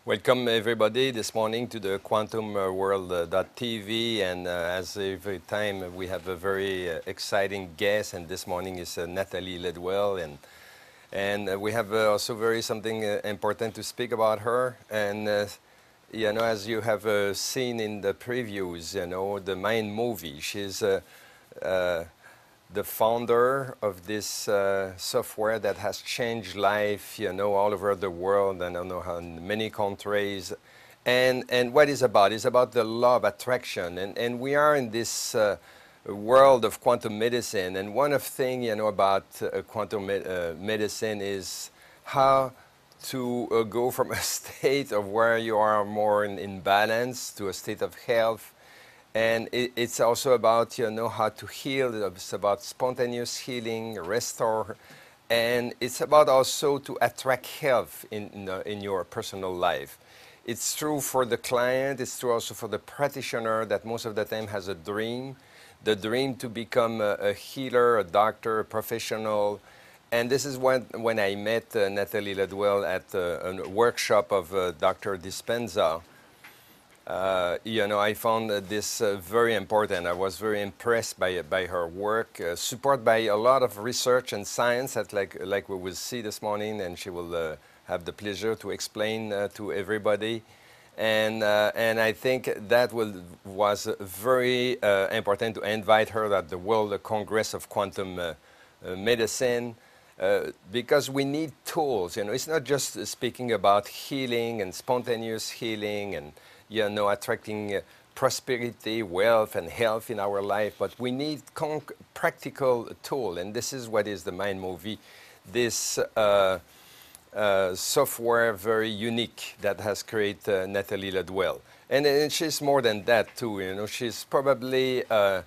Welcome everybody this morning to the quantumworld.tv, and as every time we have a very exciting guest, and this morning is Natalie Ledwell, and we have also very something important to speak about her. And as you have seen in the previews, the main movie, she's uh, the founder of this software that has changed life, all over the world. I don't know how in many countries. And what is about? It's about the law of attraction. And we are in this world of quantum medicine. And one of the things, about quantum medicine is how to go from a state of where you are more in balance to a state of health. And it's also about, how to heal. It's about spontaneous healing, restore. And it's about also to attract health in your personal life. It's true for the client. It's true also for the practitioner that most of the time has a dream, the dream to become a healer, a doctor, a professional. And this is when I met Natalie Ledwell at a workshop of Dr. Dispenza. I found this very important. I was very impressed by her work, supported by a lot of research and science that like we will see this morning, and she will have the pleasure to explain to everybody. And I think that was very important to invite her at the World Congress of Quantum Medicine. Because we need tools, it's not just speaking about healing and spontaneous healing and attracting prosperity, wealth, and health in our life, but we need practical tool, and this is what is the Mind Movie. This software very unique that has created Natalie Ledwell, and she's more than that too. She's probably a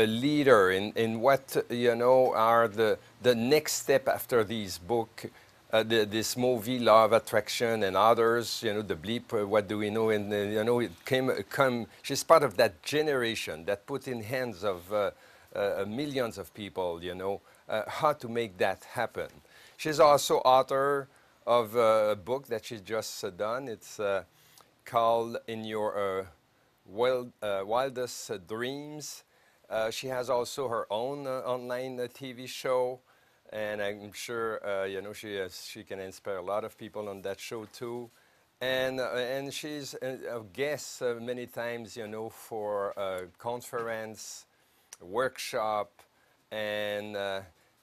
leader in what are the next step after this book. This movie, Law of Attraction, and others, the Bleep, What Do We Know? And, she's part of that generation that put in hands of millions of people, how to make that happen. She's also author of a book that she's just done. It's called In Your Wildest Dreams. She has also her own online TV show. And I'm sure she can inspire a lot of people on that show too, and she's a guest many times for a conference, workshop, and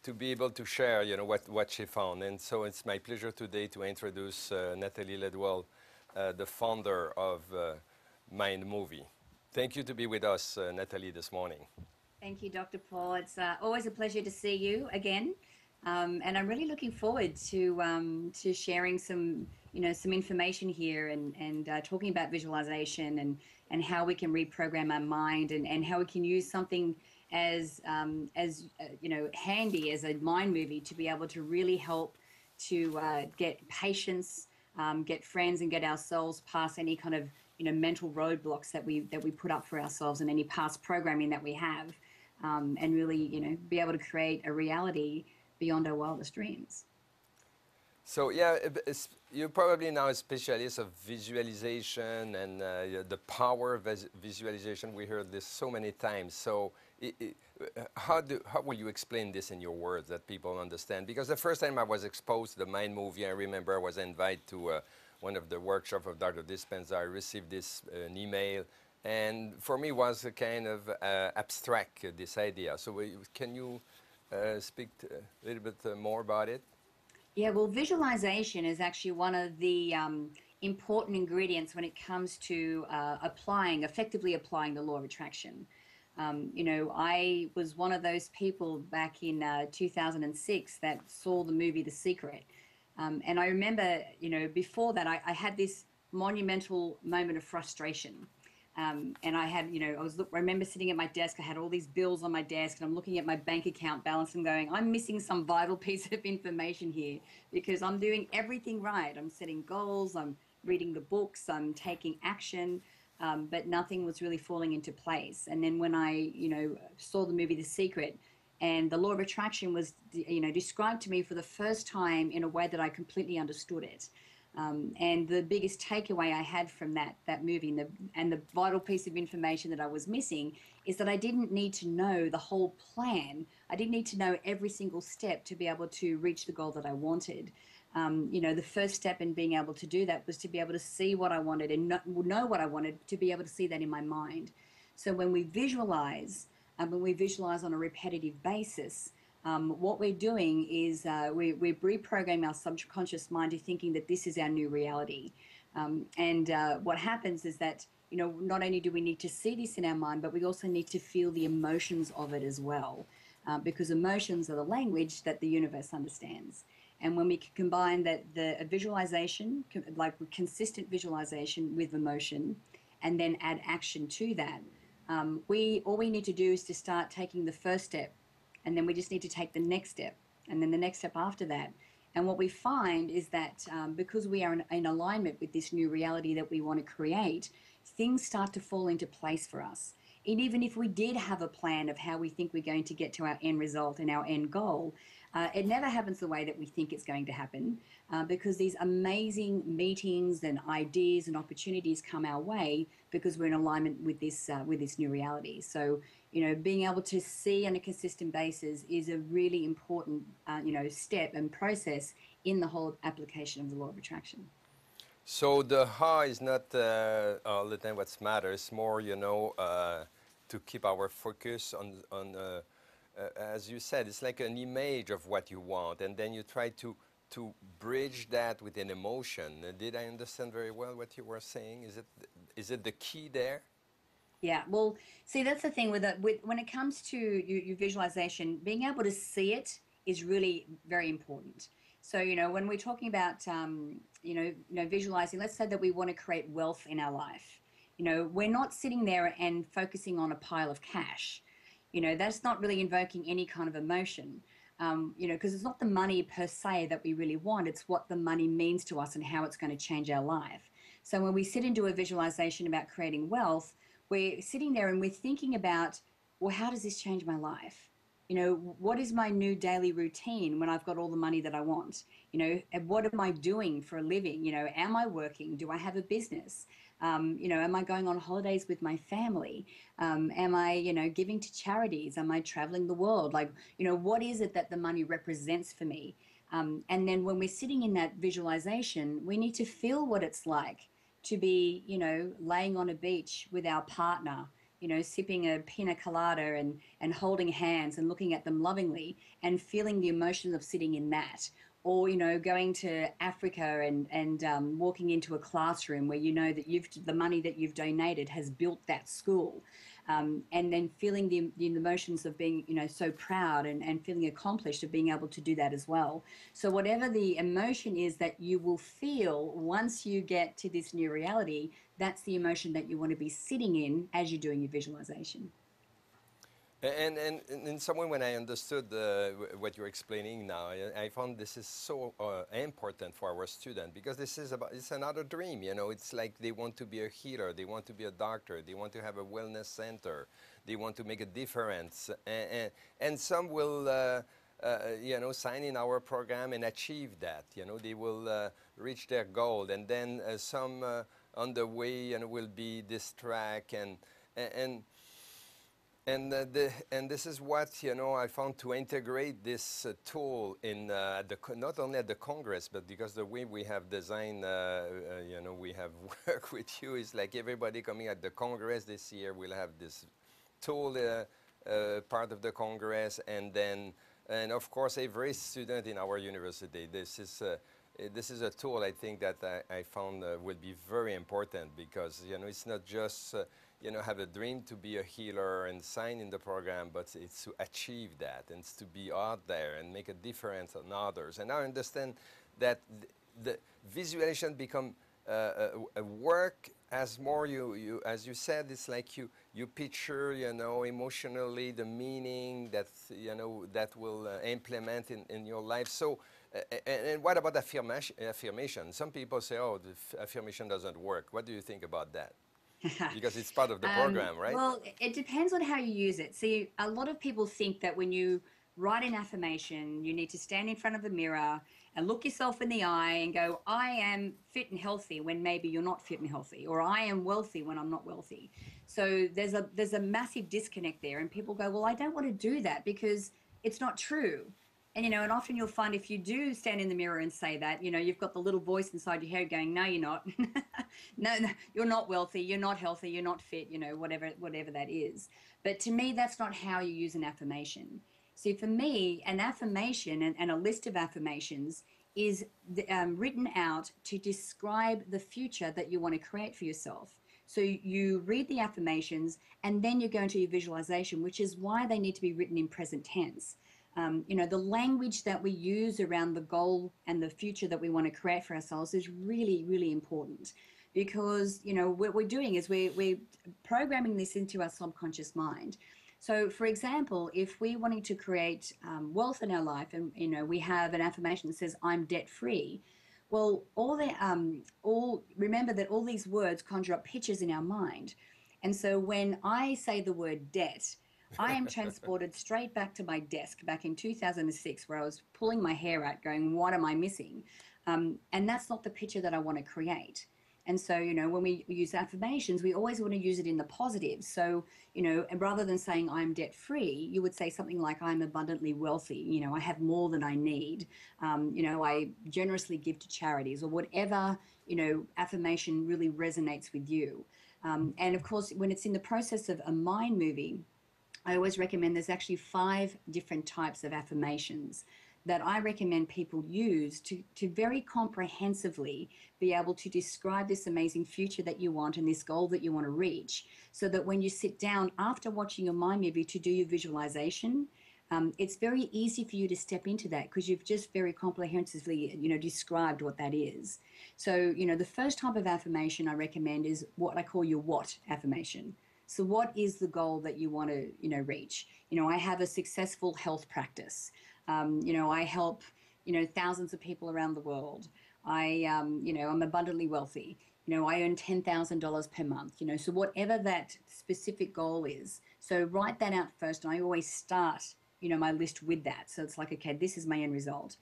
to be able to share what she found. And so it's my pleasure today to introduce Natalie Ledwell, the founder of Mind Movie. Thank you to be with us, Natalie, this morning. Thank you, Dr. Paul. It's always a pleasure to see you again, and I'm really looking forward to sharing some information here and talking about visualization and how we can reprogram our mind and how we can use something as handy as a mind movie to be able to really help to get patients, get friends, and get ourselves past any kind of mental roadblocks that we put up for ourselves and any past programming that we have, and really be able to create a reality beyond our wildest dreams. So yeah, you're probably now a specialist of visualization and the power of visualization. We heard this so many times. So how will you explain this in your words that people understand? Because the first time I was exposed to the Mind Movie, I remember I was invited to one of the workshops of Dr. Dispenza. I received this an email, and for me was a kind of abstract, this idea. So can you speak a little bit more about it? Yeah, well, visualization is actually one of the important ingredients when it comes to effectively applying the law of attraction. I was one of those people back in 2006 that saw the movie The Secret. And I remember, before that, I had this monumental moment of frustration. And I had, I remember sitting at my desk. I had all these bills on my desk, and I'm looking at my bank account balance and going, I'm missing some vital piece of information here because I'm doing everything right. I'm setting goals, I'm reading the books, I'm taking action, but nothing was really falling into place. And then when I, saw the movie The Secret, and the law of attraction was, described to me for the first time in a way that I completely understood it. And the biggest takeaway I had from that movie and the vital piece of information that I was missing is that I didn't need to know the whole plan. I didn't need to know every single step to be able to reach the goal that I wanted. The first step in being able to do that was to be able to see what I wanted and know what I wanted, to be able to see that in my mind. So when we visualize, when we visualize on a repetitive basis, what we're doing is we're reprogramming our subconscious mind to thinking that this is our new reality. And what happens is that, not only do we need to see this in our mind, but we also need to feel the emotions of it as well, because emotions are the language that the universe understands. And when we can combine that, the visualization, like consistent visualization with emotion, and then add action to that, all we need to do is to start taking the first step, and then we just need to take the next step, and then the next step after that. And what we find is that because we are in alignment with this new reality that we want to create, things start to fall into place for us. And even if we did have a plan of how we think we're going to get to our end result and our end goal, it never happens the way that we think it's going to happen, because these amazing meetings and ideas and opportunities come our way because we're in alignment with this new reality. So, being able to see on a consistent basis is a really important, step and process in the whole application of the law of attraction. So the how is not all the time what matters. More, to keep our focus on as you said, it's like an image of what you want, and then you try to bridge that with an emotion. Did I understand very well what you were saying? Is it the key there? Yeah, well, see, that's the thing with when it comes to your visualization, being able to see it is really very important. So, when we're talking about, visualizing, let's say that we want to create wealth in our life. We're not sitting there and focusing on a pile of cash. That's not really invoking any kind of emotion. Because it's not the money per se that we really want. It's what the money means to us and how it's going to change our life. So when we sit into a visualization about creating wealth, we're sitting there and we're thinking about, well, how does this change my life? What is my new daily routine when I've got all the money that I want? And what am I doing for a living? Am I working? Do I have a business? Am I going on holidays with my family? Am I, giving to charities? Am I traveling the world? Like, what is it that the money represents for me? And then when we're sitting in that visualization, we need to feel what it's like to be, laying on a beach with our partner, sipping a pina colada and holding hands and looking at them lovingly and feeling the emotion of sitting in that. Or, going to Africa and walking into a classroom where you know that the money that you've donated has built that school. And then feeling the emotions of being, so proud and feeling accomplished of being able to do that as well. So whatever the emotion is that you will feel once you get to this new reality, that's the emotion that you want to be sitting in as you're doing your visualization. And in some way, when I understood what you're explaining now, I found this is so important for our student, because it's another dream. It's like they want to be a healer, they want to be a doctor, they want to have a wellness center, they want to make a difference, and some will. Sign in our program and achieve that. They will reach their goal, and then some on the way, will be distract and and this is what I found, to integrate this tool in not only at the Congress, but because the way we have designed, we have worked with you, is like everybody coming at the Congress this year will have this tool part of the Congress, and of course every student in our university. This is a tool, I think, that I found will be very important, because it's not just have a dream to be a healer and sign in the program, but it's to achieve that, and it's to be out there and make a difference on others. And I understand that the visualization become a work as more you as you said, it's like you picture emotionally the meaning that will implement in your life. So and what about affirmation? Some people say, oh, the affirmation doesn't work. What do you think about that? Because it's part of the program, right? Well, it depends on how you use it. See, a lot of people think that when you write an affirmation. You need to stand in front of the mirror and look yourself in the eye and go, I am fit and healthy, when maybe you're not fit and healthy, or I am wealthy when I'm not wealthy. So there's a massive disconnect there, and people go, well, I don't want to do that because it's not true. And and often you'll find if you do stand in the mirror and say that, you've got the little voice inside your head going, no, you're not. No, no, you're not wealthy, you're not healthy, you're not fit, whatever that is. But to me, that's not how you use an affirmation. See, for me, an affirmation and a list of affirmations is written out to describe the future that you want to create for yourself. So you read the affirmations and then you go into your visualization, which is why they need to be written in present tense. The language that we use around the goal and the future that we want to create for ourselves is really, really important, because what we're doing is we're programming this into our subconscious mind. So, for example, if we're wanting to create wealth in our life, and we have an affirmation that says "I'm debt free," well, all remember that all these words conjure up pictures in our mind, and so when I say the word debt, I am transported straight back to my desk back in 2006, where I was pulling my hair out, going, "What am I missing?" And that's not the picture that I want to create. And so, when we use affirmations, we always want to use it in the positive. So, and rather than saying I'm debt free, you would say something like I'm abundantly wealthy. I have more than I need. I generously give to charities, or whatever, affirmation really resonates with you. And of course, when it's in the process of a mind movie, I always recommend there's actually 5 different types of affirmations that I recommend people use to very comprehensively be able to describe this amazing future that you want and this goal that you want to reach, so that when you sit down after watching your mind movie to do your visualization, it's very easy for you to step into that because you've just very comprehensively, described what that is. So, the first type of affirmation I recommend is what I call your what affirmation. So what is the goal that you want to, reach? I have a successful health practice. I help, thousands of people around the world. I'm abundantly wealthy. I earn $10,000 per month, so whatever that specific goal is. So write that out first. And I always start, my list with that. So it's like, okay, this is my end result.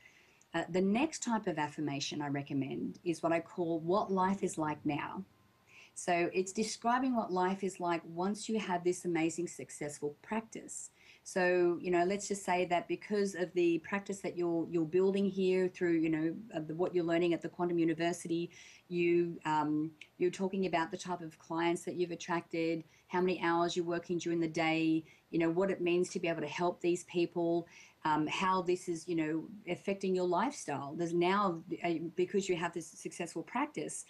The next type of affirmation I recommend is what I call what life is like now. So it's describing what life is like once you have this amazing successful practice. So, let's just say that because of the practice that you're building here through, what you're learning at the Quantum University, you're talking about the type of clients that you've attracted, how many hours you're working during the day, what it means to be able to help these people, how this is, affecting your lifestyle. There's now, because you have this successful practice,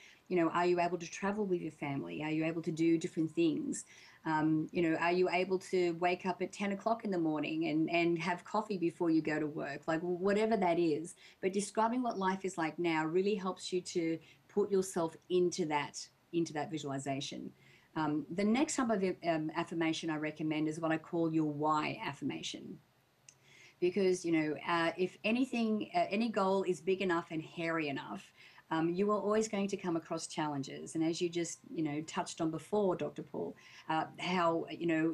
are you able to travel with your family? Are you able to do different things? Are you able to wake up at 10 o'clock in the morning and have coffee before you go to work? Like whatever that is. But describing what life is like now really helps you to put yourself into that visualization. The next type of affirmation I recommend is what I call your why affirmation, because if anything, any goal is big enough and hairy enough, you are always going to come across challenges. And as you just touched on before, Dr. Paul, how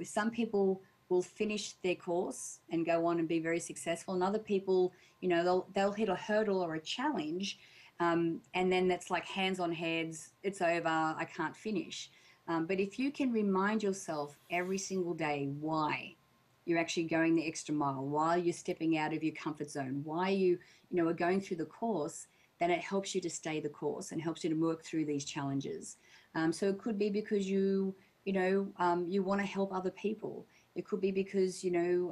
some people will finish their course and go on and be very successful, and other people, they'll hit a hurdle or a challenge, and then that's like hands on heads, it's over, I can't finish. But if you can remind yourself every single day why you're actually going the extra mile, while you're stepping out of your comfort zone, why you are going through the course, then it helps you to stay the course and helps you to work through these challenges. So it could be because you want to help other people. It could be because you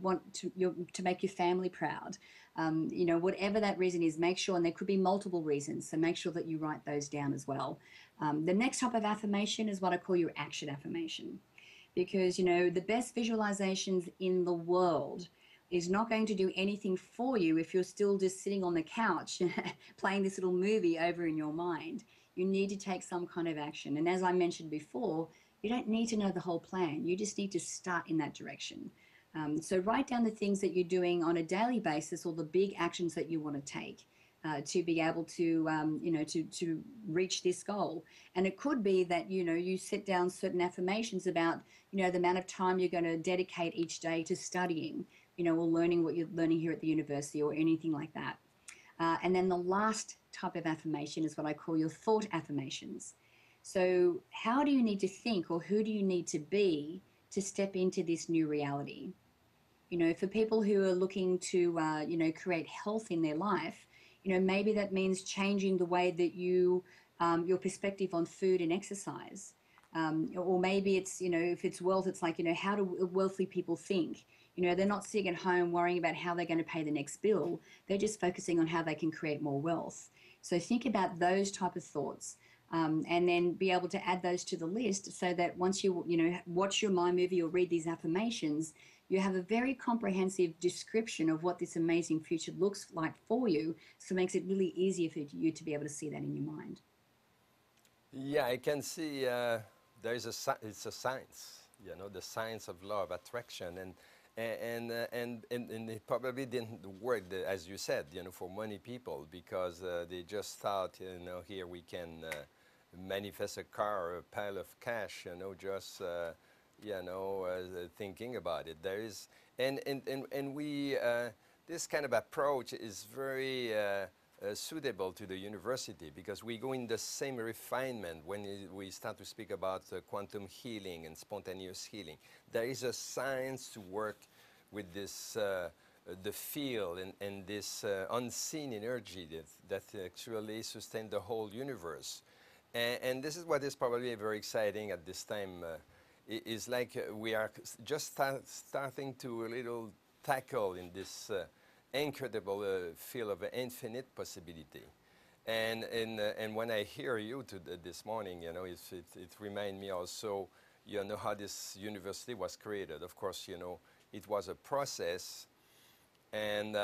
want to make your family proud. Whatever that reason is, make sure, and there could be multiple reasons, so make sure that you write those down as well. The next type of affirmation is what I call your action affirmation, because the best visualizations in the world is not going to do anything for you if you're still just sitting on the couch playing this little movie over in your mind. You need to take some kind of action. And as I mentioned before, you don't need to know the whole plan. You just need to start in that direction. So write down the things that you're doing on a daily basis, or the big actions that you want to take to be able to, to reach this goal. And it could be that, you set down certain affirmations about, the amount of time you're going to dedicate each day to studying, or learning what you're learning here at the university or anything like that. And then the last type of affirmation is what I call your thought affirmations. So, how do you need to think, or who do you need to be to step into this new reality? For people who are looking to, create health in their life, maybe that means changing the way that your perspective on food and exercise. Or maybe it's, if it's wealth, it's like, how do wealthy people think? They're not sitting at home worrying about how they're going to pay the next bill. They're just focusing on how they can create more wealth. So think about those type of thoughts. And then be able to add those to the list so that once you watch your mind movie or read these affirmations, you have a very comprehensive description of what this amazing future looks like for you. So it makes it really easier for you to be able to see that in your mind. Yeah, I can see it's a science, the science of law of attraction, and it probably didn't work, as you said, for many people because they just thought, here we can manifest a car or a pile of cash, just thinking about it. There is, and we this kind of approach is very suitable to the university because we go in the same refinement when we start to speak about quantum healing and spontaneous healing. There is a science to work with this, the field and this unseen energy that actually sustains the whole universe. And this is what is probably very exciting at this time. Is like we are just starting to a little tackle in this incredible field of infinite possibility. And when I hear you this morning, it reminds me also, how this university was created. Of course, it was a process. And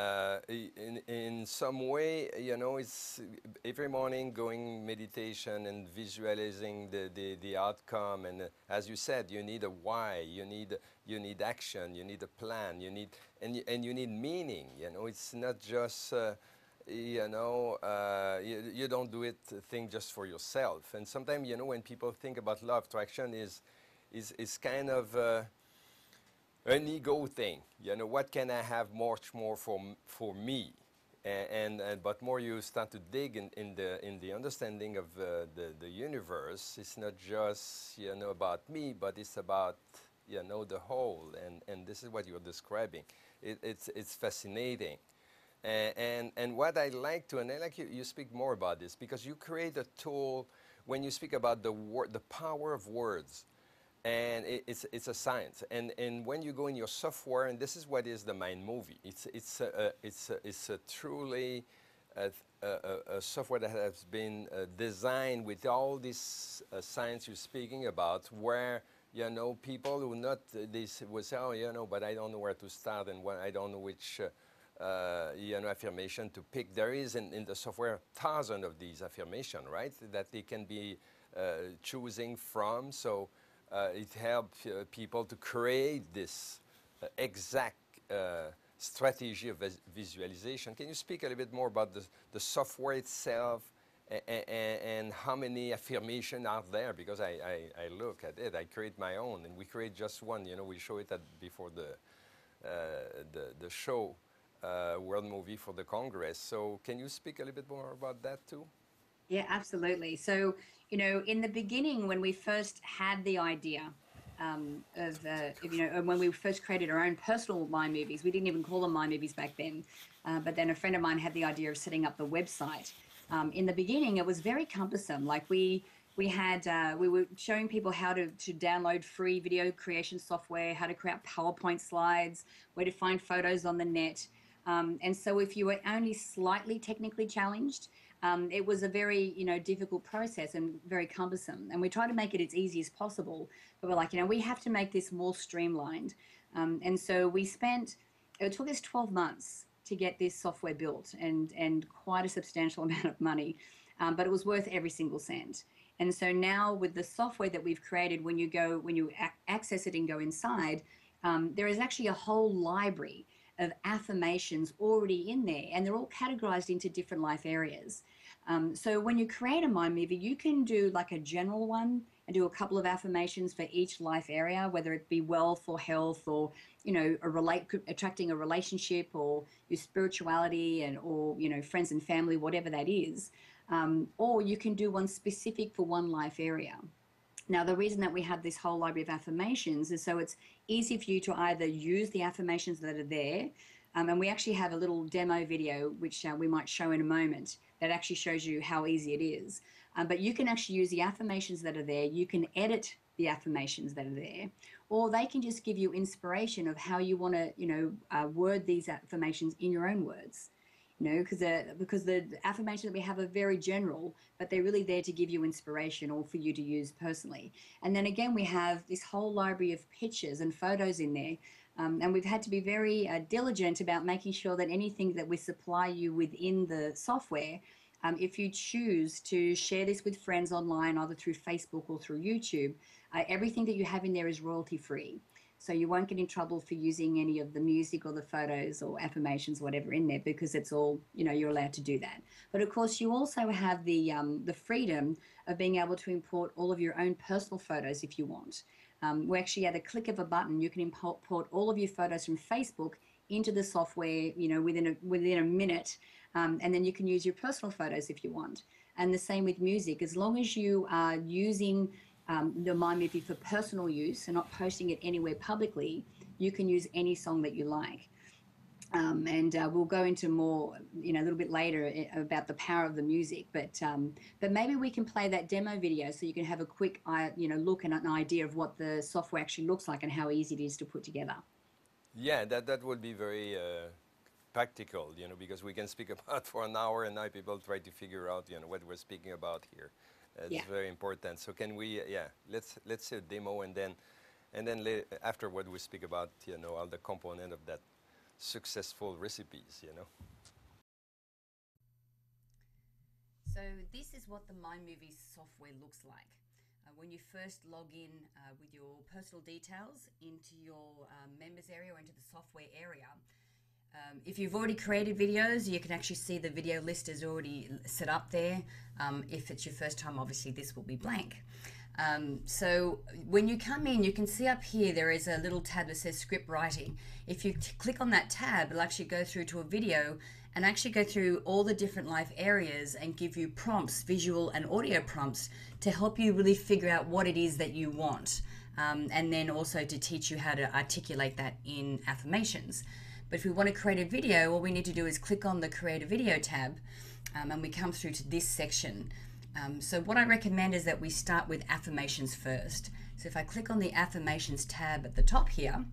in some way, it's every morning going meditation and visualizing the outcome. And as you said, you need a why, you need action, you need a plan, you need meaning. It's not just you don't do it think just for yourself. And sometimes when people think about law of attraction is kind of an ego thing. What can I have much more for me? But more you start to dig in the understanding of the universe, it's not just about me, but it's about the whole. And this is what you're describing. It's fascinating. And what I like to, and I like you speak more about this because you create a tool when you speak about the power of words. And it's a science. And when you go in your software, and this is what is the mind movie. It's a truly a software that has been designed with all this science you're speaking about, where people who not they will say, oh, but I don't know where to start, and I don't know which affirmation to pick. There is in the software thousands of these affirmations, right? That they can be choosing from. So. It helps people to create this exact strategy of visualization. Can you speak a little bit more about the software itself and how many affirmations are there? Because I look at it, I create my own, and we create just one. We show it before the show, World Movie for the Congress. So can you speak a little bit more about that too? Yeah, absolutely. So, in the beginning, when we first had the idea when we first created our own personal mind movies, we didn't even call them mind movies back then. But then a friend of mine had the idea of setting up the website. In the beginning, it was very cumbersome. Like we were showing people how to download free video creation software, how to create PowerPoint slides, where to find photos on the net. And so if you were only slightly technically challenged, it was a very, difficult process and very cumbersome. And we tried to make it as easy as possible. But we're like, we have to make this more streamlined. And so it took us 12 months to get this software built and quite a substantial amount of money. But it was worth every single cent. And so now with the software that we've created, when you access it and go inside, there is actually a whole library of affirmations already in there, and they're all categorized into different life areas. So when you create a mind movie, you can do like a general one, and do a couple of affirmations for each life area, whether it be wealth or health or, you know, attracting a relationship or your spirituality and, or, you know, friends and family, whatever that is. Or you can do one specific for one life area. Now, the reason that we have this whole library of affirmations is so it's easy for you to either use the affirmations that are there, and we actually have a little demo video, which we might show in a moment, that actually shows you how easy it is. But you can actually use the affirmations that are there. You can edit the affirmations that are there, or they can just give you inspiration of how you want to, you know, word these affirmations in your own words. You know, because the affirmations that we have are very general, but they're really there to give you inspiration or for you to use personally. And then again, we have this whole library of pictures and photos in there. And we've had to be very diligent about making sure that anything that we supply you within the software, if you choose to share this with friends online, either through Facebook or through YouTube, everything that you have in there is royalty free. So you won't get in trouble for using any of the music or the photos or affirmations, whatever in there, because it's all, you know, you're allowed to do that. But of course, you also have the freedom of being able to import all of your own personal photos if you want. We actually, at a click of a button, you can import all of your photos from Facebook into the software, you know, within a minute, and then you can use your personal photos if you want. And the same with music, as long as you are using the My Movie for personal use and not posting it anywhere publicly, you can use any song that you like. And we'll go into more, you know, a little bit later about the power of the music. But maybe we can play that demo video so you can have a quick, you know, look and an idea of what the software actually looks like and how easy it is to put together. Yeah, that would be very practical, you know, because we can speak about for an hour and now people try to figure out, you know, what we're speaking about here. It's Yeah. very important. So can we, yeah, let's see a demo and then afterward we speak about, you know, all the component of that successful recipes, you know. So this is what the My Movies software looks like. When you first log in with your personal details into your members area or into the software area, if you've already created videos, you can actually see the video list is already set up there. If it's your first time, obviously this will be blank. So when you come in, you can see up here there is a little tab that says script writing. If you click on that tab, it'll actually go through to a video and actually go through all the different life areas and give you prompts, visual and audio prompts, to help you really figure out what it is that you want, and then also to teach you how to articulate that in affirmations. But if we want to create a video, all we need to do is click on the Create a Video tab, and we come through to this section. So what I recommend is that we start with affirmations first. So if I click on the affirmations tab at the top here,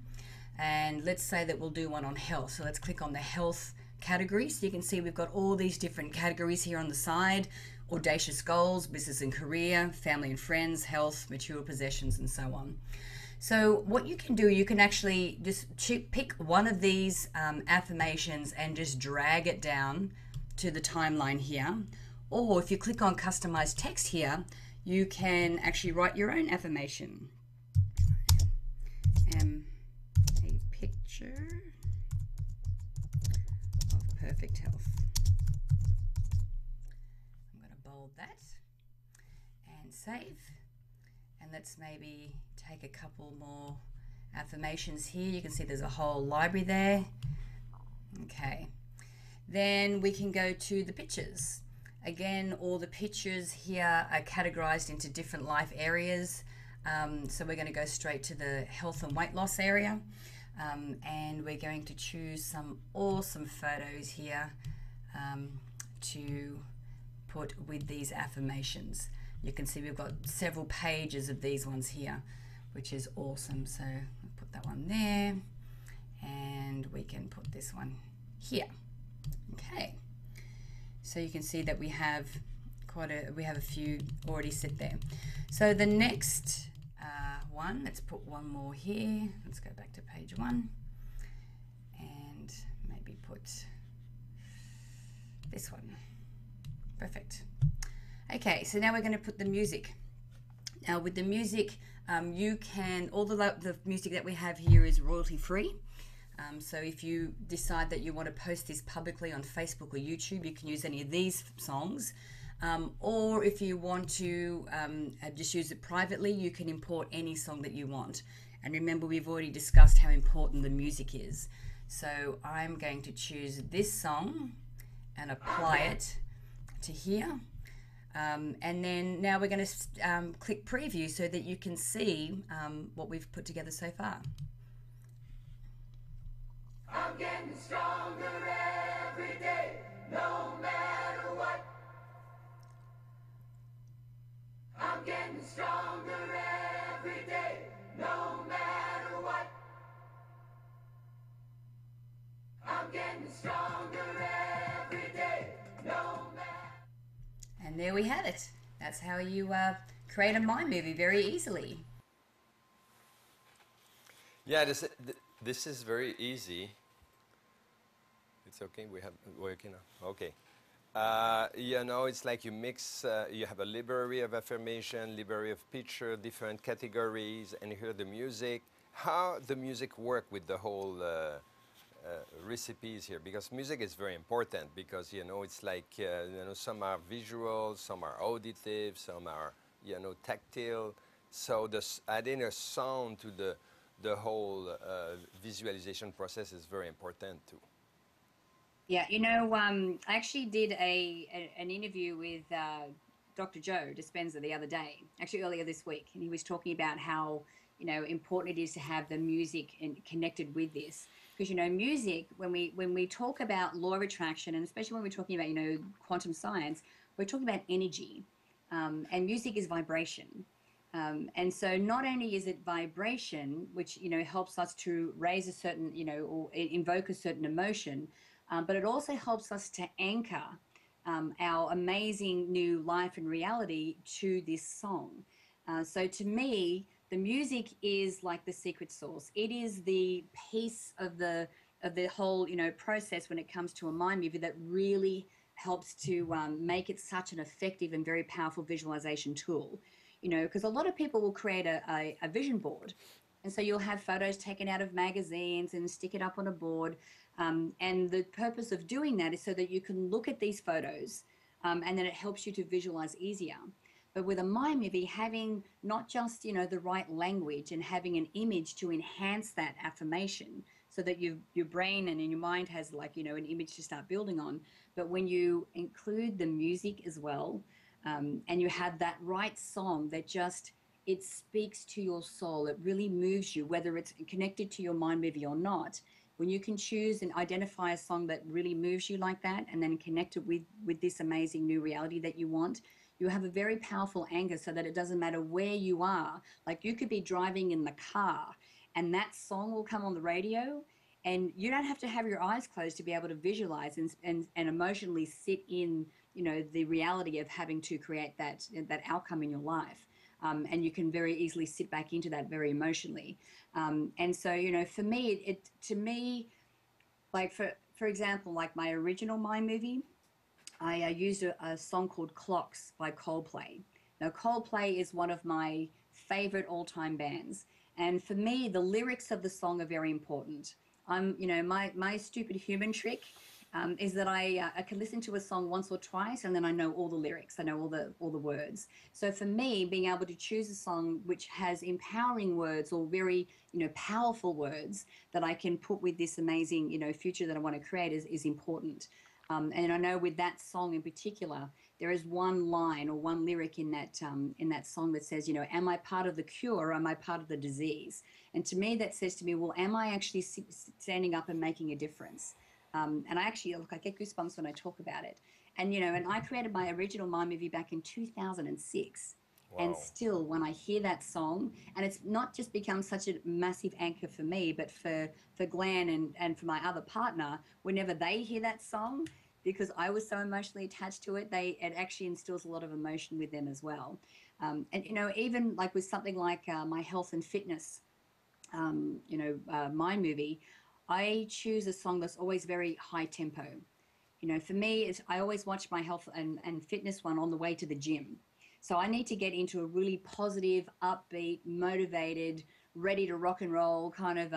and let's say that we'll do one on health. So let's click on the health category. So you can see we've got all these different categories here on the side: audacious goals, business and career, family and friends, health, material possessions, and so on. So what you can do, you can actually just pick one of these affirmations and just drag it down to the timeline here. Or if you click on customize text here, you can actually write your own affirmation. A picture of perfect health. I'm going to bold that and save. And let's maybe take a couple more affirmations here. You can see there's a whole library there. Okay. Then we can go to the pictures. Again, all the pictures here are categorized into different life areas. So we're going to go straight to the health and weight loss area. And we're going to choose some awesome photos here to put with these affirmations. You can see we've got several pages of these ones here, which is awesome. So I'll put that one there, and we can put this one here. Okay. So you can see that we have a few already sit there. So the next one, let's put one more here. Let's go back to page 1 and maybe put this one. Perfect. Okay, so now we're going to put the music. Now with the music, you can, all the music that we have here is royalty free. So if you decide that you want to post this publicly on Facebook or YouTube, you can use any of these songs. Or if you want to just use it privately, you can import any song that you want. And remember, we've already discussed how important the music is. So I'm going to choose this song and apply it to here. And then now we're going to click preview so that you can see what we've put together so far. I'm getting stronger every day, no matter what. I'm getting stronger every day, no matter what. I'm getting stronger every day, no matter. And there we have it. That's how you create a mind movie very easily. Yeah, this is very easy. It's okay. We have working now. Okay. You know, it's like you mix. You have a library of affirmation, library of picture, different categories, and you hear the music. How the music work with the whole recipes here? Because music is very important. Because you know, it's like you know, some are visual, some are auditive, some are tactile. So adding a sound to the whole visualization process is very important too. Yeah, I actually did an interview with Dr. Joe Dispenza the other day, actually earlier this week, and he was talking about how important it is to have the music connected with this, because music, when we talk about law of attraction, and especially when we're talking about quantum science, we're talking about energy, and music is vibration. And so not only is it vibration, which helps us to raise a certain or invoke a certain emotion, but it also helps us to anchor our amazing new life and reality to this song. So to me, the music is like the secret sauce. It is the piece of the whole process when it comes to a mind movie that really helps to make it such an effective and very powerful visualization tool. Because a lot of people will create a vision board. And so you'll have photos taken out of magazines and stick it up on a board. And the purpose of doing that is so that you can look at these photos and then it helps you to visualize easier. But with a mind movie, having not just, the right language and having an image to enhance that affirmation so that your brain and in your mind has like, an image to start building on. But when you include the music as well, and you have that right song that it speaks to your soul, it really moves you, whether it's connected to your mind movie or not. When you can choose and identify a song that really moves you like that and then connect it with this amazing new reality that you want, you have a very powerful anchor so that it doesn't matter where you are. Like you could be driving in the car and that song will come on the radio and you don't have to have your eyes closed to be able to visualize and emotionally sit in, the reality of having to create that outcome in your life. And you can very easily sit back into that very emotionally. And so, for me, to me, like for example, like my original mind movie, I used a song called Clocks by Coldplay. Now, Coldplay is one of my favorite all-time bands. And for me, the lyrics of the song are very important. My stupid human trick is that I can listen to a song once or twice and then I know all the lyrics. I know all the words. So for me, being able to choose a song which has empowering words or very, powerful words that I can put with this amazing, future that I want to create is important. And I know with that song in particular, there is one line or one lyric in that song that says, am I part of the cure or am I part of the disease? And to me, that says to me, well, am I actually standing up and making a difference? And I actually, look, I get goosebumps when I talk about it. And, and I created my original mind movie back in 2006. Wow. And still, when I hear that song, and it's not just become such a massive anchor for me, but for Glenn and for my other partner, whenever they hear that song, because I was so emotionally attached to it, it actually instills a lot of emotion with them as well. And, even like with something like my health and fitness, mind movie, I choose a song that's always very high tempo. For me, I always watch my health and fitness one on the way to the gym. So I need to get into a really positive, upbeat, motivated, ready to rock and roll kind of,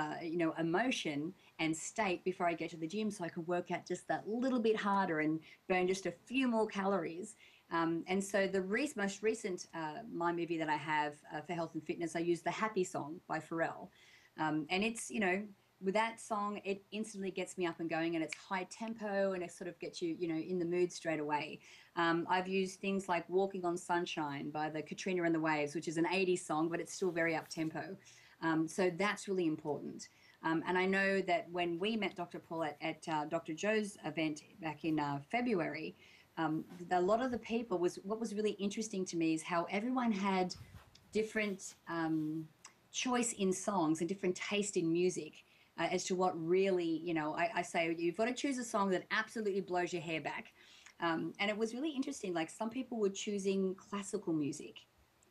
emotion and state before I get to the gym so I can work out just that little bit harder and burn just a few more calories. And so the most recent My Movie that I have for health and fitness, I use the Happy Song by Pharrell. And it's, with that song, it instantly gets me up and going, and it's high tempo, and it sort of gets you, in the mood straight away. I've used things like Walking on Sunshine by the Katrina and the Waves, which is an 80s song, but it's still very up tempo. So that's really important. And I know that when we met Dr. Paul at Dr. Joe's event back in February, a lot of the people what was really interesting to me is how everyone had different choice in songs and different taste in music as to what really, I say you've got to choose a song that absolutely blows your hair back. And it was really interesting. Like some people were choosing classical music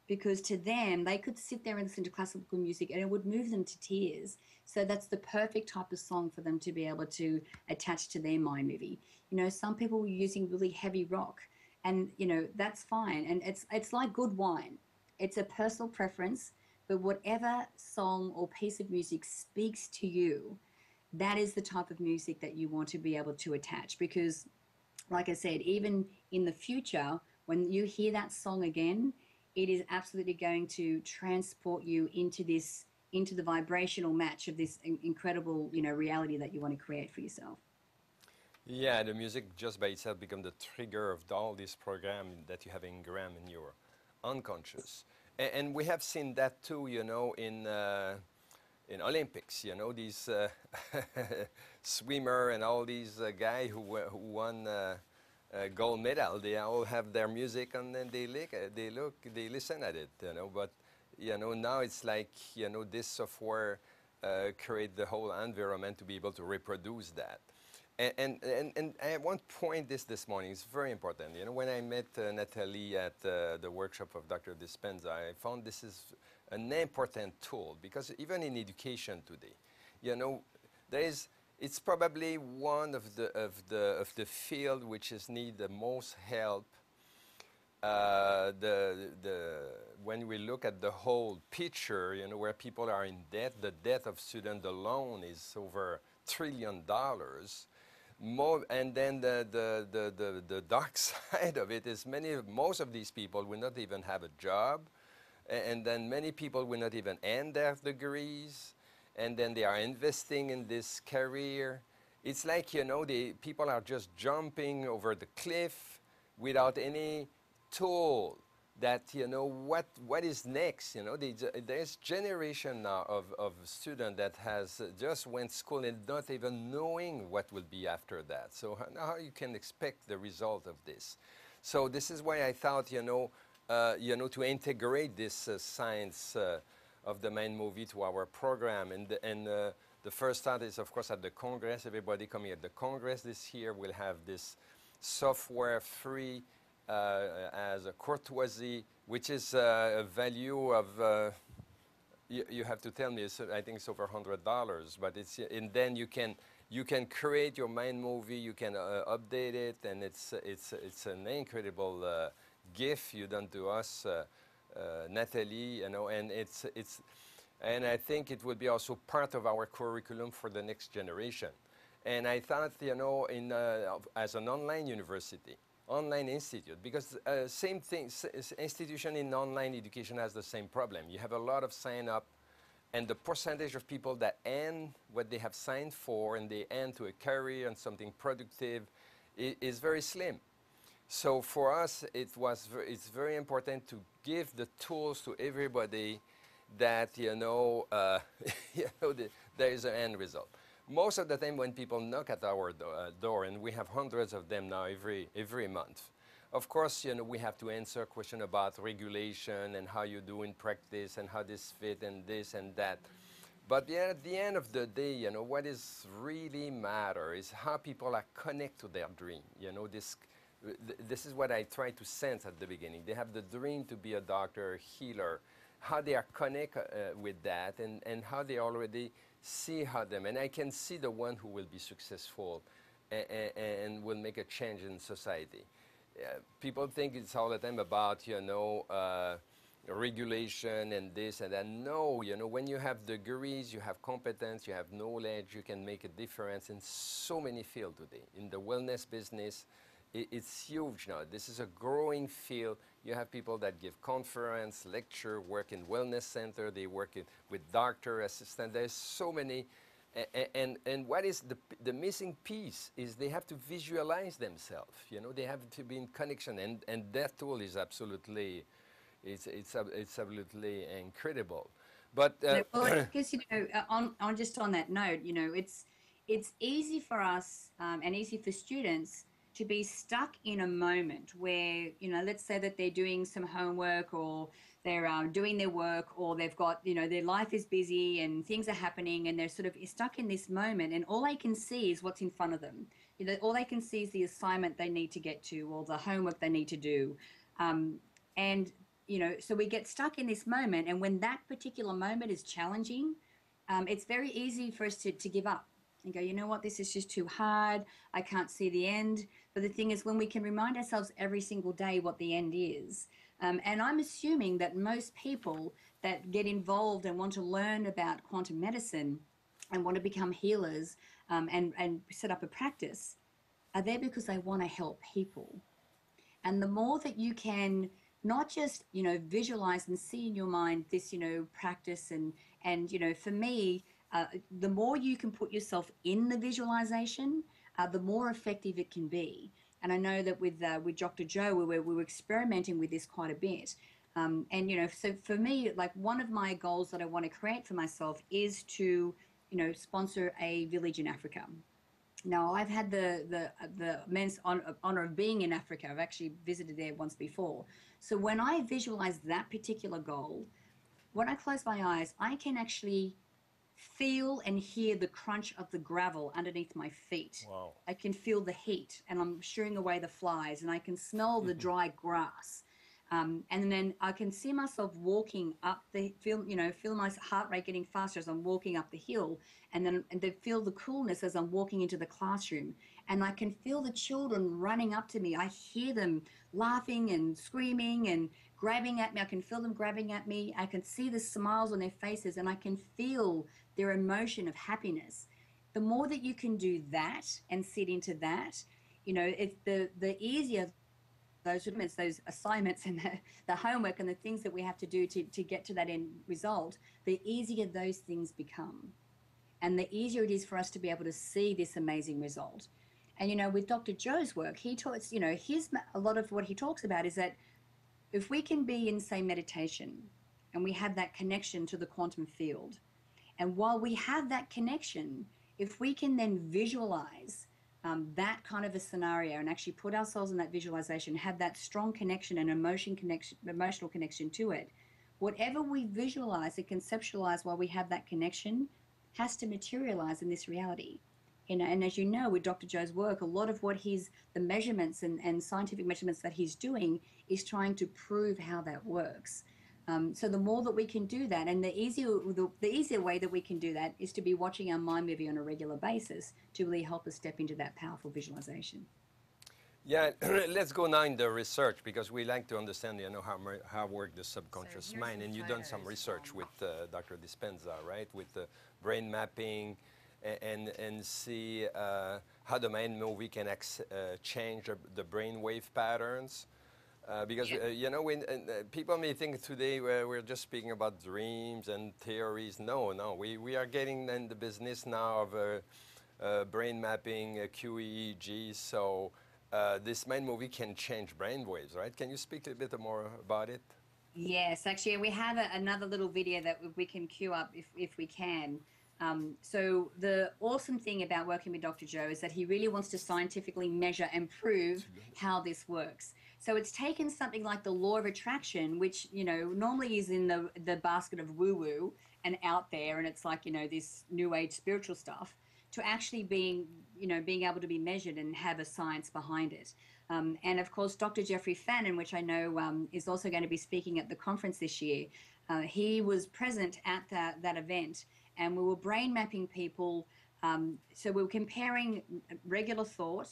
because to them, they could sit there and listen to classical music and it would move them to tears. So that's the perfect type of song for them to be able to attach to their My Movie. Some people were using really heavy rock, and that's fine. And it's like good wine. It's a personal preference, but whatever song or piece of music speaks to you, that is the type of music that you want to be able to attach. Because like I said, even in the future, when you hear that song again, it is absolutely going to transport you into the vibrational match of this incredible, reality that you want to create for yourself. Yeah, the music just by itself become the trigger of all this program that you have ingrained in your unconscious. And we have seen that too, in Olympics, these swimmer and all these guys who won gold medal. They all have their music and then they listen at it, But now it's like this software create the whole environment to be able to reproduce that. And I want to point this morning. It's very important. When I met Natalie at the workshop of Dr. Dispenza, I found this is an important tool because even in education today, there is. It's probably one of the field which is need the most help. When we look at the whole picture, where people are in debt, the debt of student alone is over $1 trillion. And then the dark side of it is most of these people will not even have a job, and then many people will not even end their degrees, and then they are investing in this career. It's like, the people are just jumping over the cliff without any tool that, what is next. There's generation now of student that has just went school and not even knowing what will be after that. So how you can expect the result of this? So this is why I thought, to integrate this science of the main movie to our program. And the first start is, of course, at the Congress. Everybody coming at the Congress this year will have this software free as a courtesy, which is a value of, you have to tell me, I think it's over $100, but and then you can create your main movie, you can update it, and it's an incredible gift you done to us, Natalie, and I think it will be also part of our curriculum for the next generation. And I thought, as an online university, online institute, because same thing, institution in online education has the same problem. You have a lot of sign up, and the percentage of people that end what they have signed for and they end to a career and something productive is very slim. So for us, it's very important to give the tools to everybody that, there is an end result. Most of the time when people knock at our door, and we have hundreds of them now every month, of course, we have to answer a question about regulation and how you do in practice and how this fit and this and that. But at the end of the day, what is really matter is how people are connected to their dream. This is what I try to sense at the beginning. They have the dream to be a doctor, a healer, how they are connected with that, and how they already see them. And I can see the one who will be successful and will make a change in society. People think it's all the time about, regulation and this and that. No, when you have degrees, you have competence, you have knowledge, you can make a difference in so many fields today. In the wellness business, it's huge now. This is a growing field. You have people that give conference, lecture, work in wellness center. They work with doctor assistant. There's so many. And what is the missing piece is they have to visualize themselves. You know, they have to be in connection. And that tool is absolutely, it's absolutely incredible. But No, well, I guess, on just on that note, it's easy for us, and easy for students to be stuck in a moment where, let's say that they're doing some homework, or they're doing their work, or they've got, their life is busy and things are happening, and they're sort of stuck in this moment, and all they can see is what's in front of them. All they can see is the assignment they need to get to, or the homework they need to do. And so we get stuck in this moment, and when that particular moment is challenging, it's very easy for us to give up and go, you know what, this is just too hard, I can't see the end. But the thing is, when we can remind ourselves every single day what the end is, and I'm assuming that most people that get involved and want to learn about quantum medicine and want to become healers, and set up a practice, are there because they want to help people. And the more that you can not just, visualize and see in your mind this, practice, and for me, the more you can put yourself in the visualization, the more effective it can be. And I know that with Dr. Joe, we were experimenting with this quite a bit. And so for me, like, one of my goals that I want to create for myself is to, sponsor a village in Africa. Now, I've had the immense honor of being in Africa. I've actually visited there once before. So when I visualize that particular goal, when I close my eyes, I can actually feel and hear the crunch of the gravel underneath my feet. wow. I can feel the heat, and I'm shooing away the flies, and I can smell the dry grass. And then I can see myself walking up feel my heart rate getting faster as I'm walking up the hill, and then feel the coolness as I'm walking into the classroom. And I can feel the children running up to me. I hear them laughing and screaming and grabbing at me. I can feel them grabbing at me. I can see the smiles on their faces, and I can feel their emotion of happiness. The more that you can do that and sit into that, it's the easier those assignments and the homework and the things that we have to do to get to that end result, the easier those things become. And the easier it is for us to be able to see this amazing result. And, with Dr. Joe's work, he talks, a lot of what he talks about is that if we can be in, say, meditation, and we have that connection to the quantum field, and while we have that connection, if we can then visualize that kind of a scenario and actually put ourselves in that visualization, have that strong connection and emotional connection to it, whatever we visualize and conceptualize while we have that connection has to materialize in this reality. And as you know, with Dr. Joe's work, a lot of what the measurements and scientific measurements that he's doing is trying to prove how that works. So the more that we can do that, and the easier way that we can do that is to be watching our mind movie on a regular basis to really help us step into that powerful visualization. Yeah, let's go now in the research because we like to understand, how work the subconscious here's mind. some And you've done some photos research from- with Dr. Dispenza, right? With the brain mapping, and see how the mind movie can change the brain wave patterns. Because Yeah. when people may think today we're just speaking about dreams and theories. No, we are getting in the business now of brain mapping, QEEG. So this mind movie can change brain waves, right? Can you speak a bit more about it? Yes, actually, we have another little video that we can queue up if we can. So the awesome thing about working with Dr. Joe is that he really wants to scientifically measure and prove how this works. So it's taken something like the law of attraction, which, normally is in the basket of woo-woo and out there, and it's like, this new age spiritual stuff, to actually being able to be measured and have a science behind it. And of course, Dr. Jeffrey Fannin, which I know is also going to be speaking at the conference this year, he was present at that event, and we were brain mapping people. So we were comparing regular thought,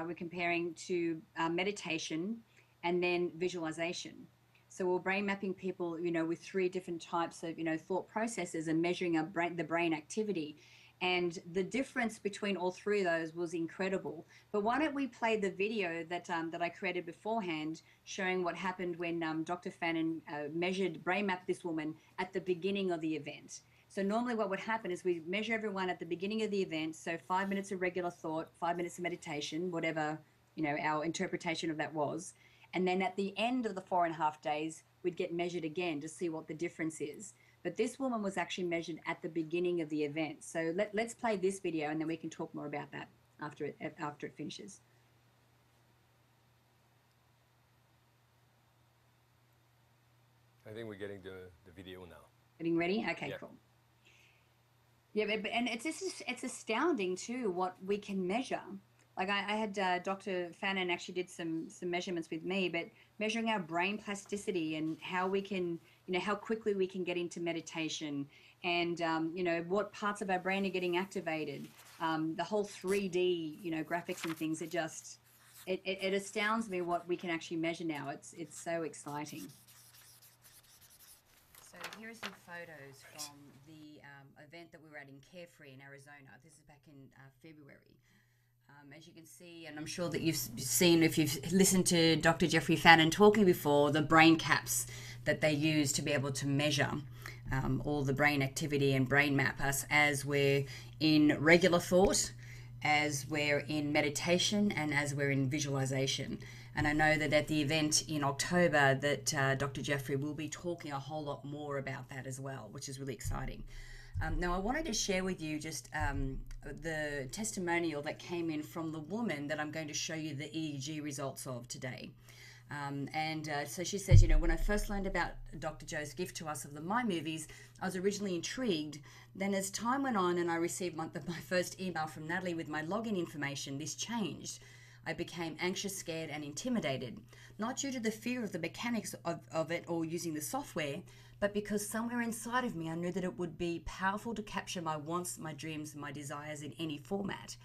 we're comparing to meditation, and then visualization. So we're brain mapping people, with three different types of, thought processes and measuring the brain activity. And the difference between all three of those was incredible. But why don't we play the video that I created beforehand, showing what happened when Dr. Fannin brain mapped this woman at the beginning of the event. So normally what would happen is we measure everyone at the beginning of the event. So 5 minutes of regular thought, 5 minutes of meditation, whatever, our interpretation of that was. And then at the end of the 4.5 days, we'd get measured again to see what the difference is. But this woman was actually measured at the beginning of the event. So let's play this video, and then we can talk more about that after it finishes. I think we're getting the video now. Getting ready? Okay, Yeah. cool. Yeah, and it's astounding too what we can measure. Like I had Dr. Fannin actually did some measurements with me, but measuring our brain plasticity and how we can, how quickly we can get into meditation, and what parts of our brain are getting activated. The whole 3D, graphics and things. It astounds me what we can actually measure now. It's so exciting. So here are some photos from the event that we were at in Carefree in Arizona. This is back in February. As you can see, and I'm sure that you've seen, if you've listened to Dr. Jeffrey Fannin talking before, the brain caps that they use to be able to measure all the brain activity and brain map us as we're in regular thought, as we're in meditation, and as we're in visualization. And I know that at the event in October that Dr. Jeffrey will be talking a whole lot more about that as well, which is really exciting. Now, I wanted to share with you just the testimonial that came in from the woman that I'm going to show you the EEG results of today. So she says, when I first learned about Dr. Joe's gift to us of the My Movies, I was originally intrigued. Then as time went on and I received my first email from Natalie with my login information, this changed. I became anxious, scared, and intimidated, not due to the fear of the mechanics of it or using the software, but because somewhere inside of me I knew that it would be powerful to capture my wants, my dreams, and my desires in any format.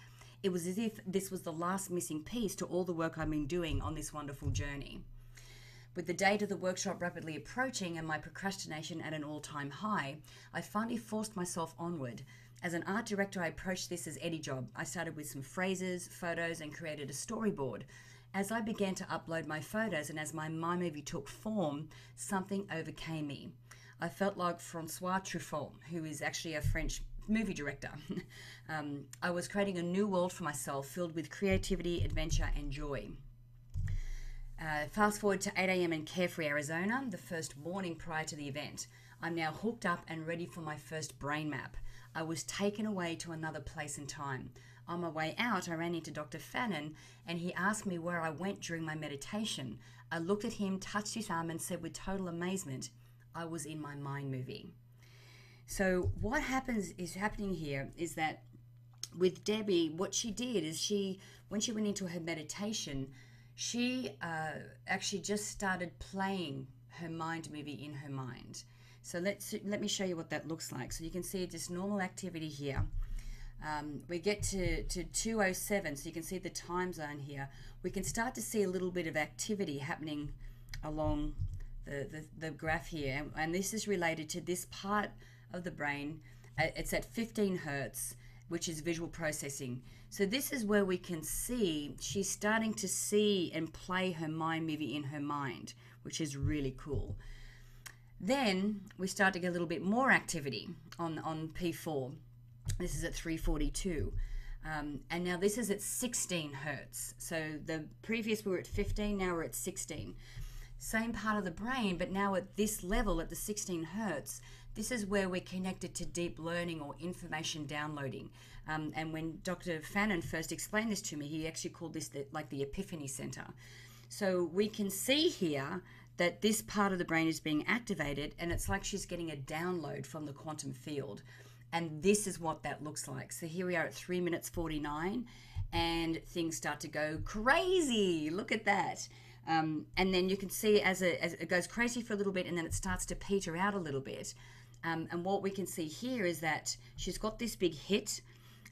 It was as if this was the last missing piece to all the work I've been doing on this wonderful journey. With the date of the workshop rapidly approaching and my procrastination at an all-time high, I finally forced myself onward. As an art director, I approached this as any job. I started with some phrases, photos, and created a storyboard. As I began to upload my photos and as my movie took form, something overcame me. I felt like Francois Truffaut, who is actually a French movie director. I was creating a new world for myself filled with creativity, adventure, and joy. Fast forward to 8 a.m. in Carefree, Arizona, the first morning prior to the event. I'm now hooked up and ready for my first brain map. I was taken away to another place and time. On my way out, I ran into Dr. Fannin, and he asked me where I went during my meditation. I looked at him, touched his arm, and said with total amazement, I was in my mind movie. So what is happening here is that with Debbie, what she did is when she went into her meditation, she actually just started playing her mind movie in her mind. So let me show you what that looks like. So you can see just normal activity here. We get to 2:07, so you can see the time zone here. We can start to see a little bit of activity happening along the graph here, and this is related to this part of the brain. It's at 15 hertz, which is visual processing. So this is where we can see she's starting to see and play her mind movie in her mind, which is really cool. Then we start to get a little bit more activity on P4. This is at 3:42. And now this is at 16 hertz. So the previous we were at 15, now we're at 16. Same part of the brain, but now at this level, at the 16 hertz, this is where we're connected to deep learning or information downloading. And when Dr. Fannin first explained this to me, he actually called this the Epiphany Center. So we can see here that this part of the brain is being activated, and it's like she's getting a download from the quantum field. And this is what that looks like. So here we are at 3 minutes 49, and things start to go crazy. Look at that. And then you can see as it goes crazy for a little bit, and then it starts to peter out a little bit. And what we can see here is that she's got this big hit,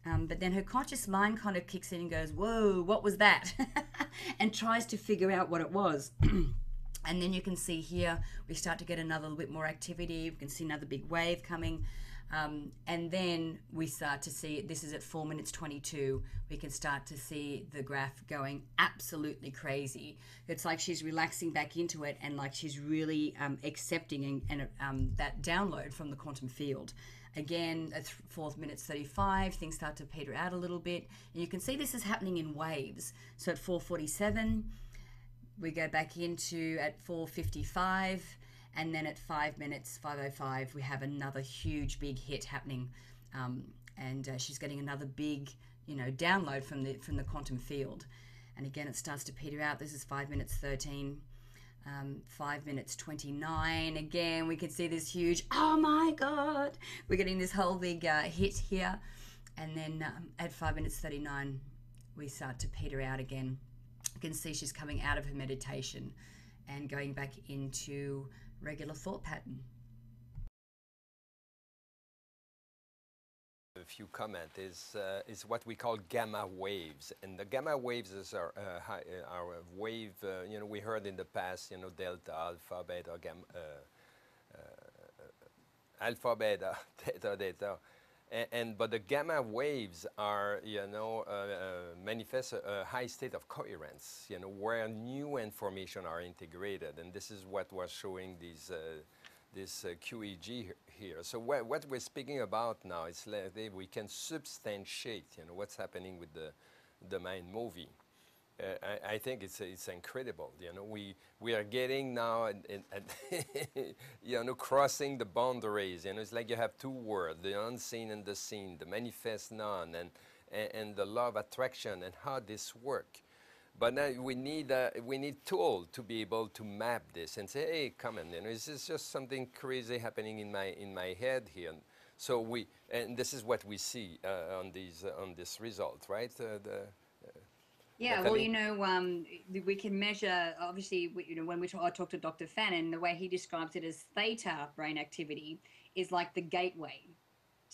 but then her conscious mind kind of kicks in and goes, whoa, what was that? And tries to figure out what it was. And then you can see here, we start to get another little bit more activity. We can see another big wave coming. And then we start to see, this is at 4 minutes 22, we can start to see the graph going absolutely crazy. It's like she's relaxing back into it, and like she's really accepting and that download from the quantum field. Again, at 4 minutes 35, things start to peter out a little bit. And you can see this is happening in waves. So at 4:47, we go back into at 4:55, and then at 5 minutes 5:05, we have another huge big hit happening, and she's getting another big, download from the quantum field. And again, it starts to peter out. This is 5 minutes 13. 5 minutes 29. Again, we can see this huge, oh my God, we're getting this whole big hit here. And then at 5 minutes 39, we start to peter out again. You can see she's coming out of her meditation and going back into regular thought pattern. A few comment is what we call gamma waves, and the gamma waves is our wave. We heard in the past, delta, alpha, beta, gamma, alpha, beta, theta, delta, but the gamma waves are manifest a high state of coherence, where new information are integrated, and this is what was showing these. This QEG here. So what we're speaking about now is we can substantiate, what's happening with the mind movie. I think it's incredible. We are getting now, crossing the boundaries. It's like you have two worlds: the unseen and the seen, the manifest non, and the law of attraction, and how this work. But now we need tool to be able to map this and say, hey, come on, this is just something crazy happening in my head here. So and this is what we see on this result, right? Yeah, Natalie? well, we can measure, obviously, when I talk to Dr. Fannin, the way he describes it as theta brain activity is like the gateway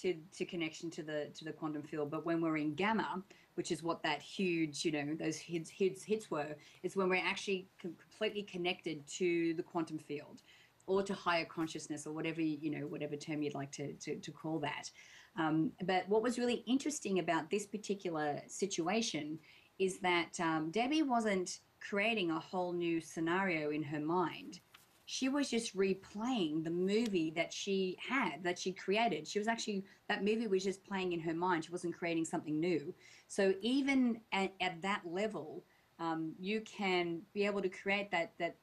to connection to the quantum field. But when we're in gamma, which is what that huge, those hits were, is when we're actually completely connected to the quantum field, or to higher consciousness, or whatever whatever term you'd like to call that. But what was really interesting about this particular situation is that Debbie wasn't creating a whole new scenario in her mind. She was just replaying the movie that she created. That movie was just playing in her mind. She wasn't creating something new. So even at that level, you can be able to create that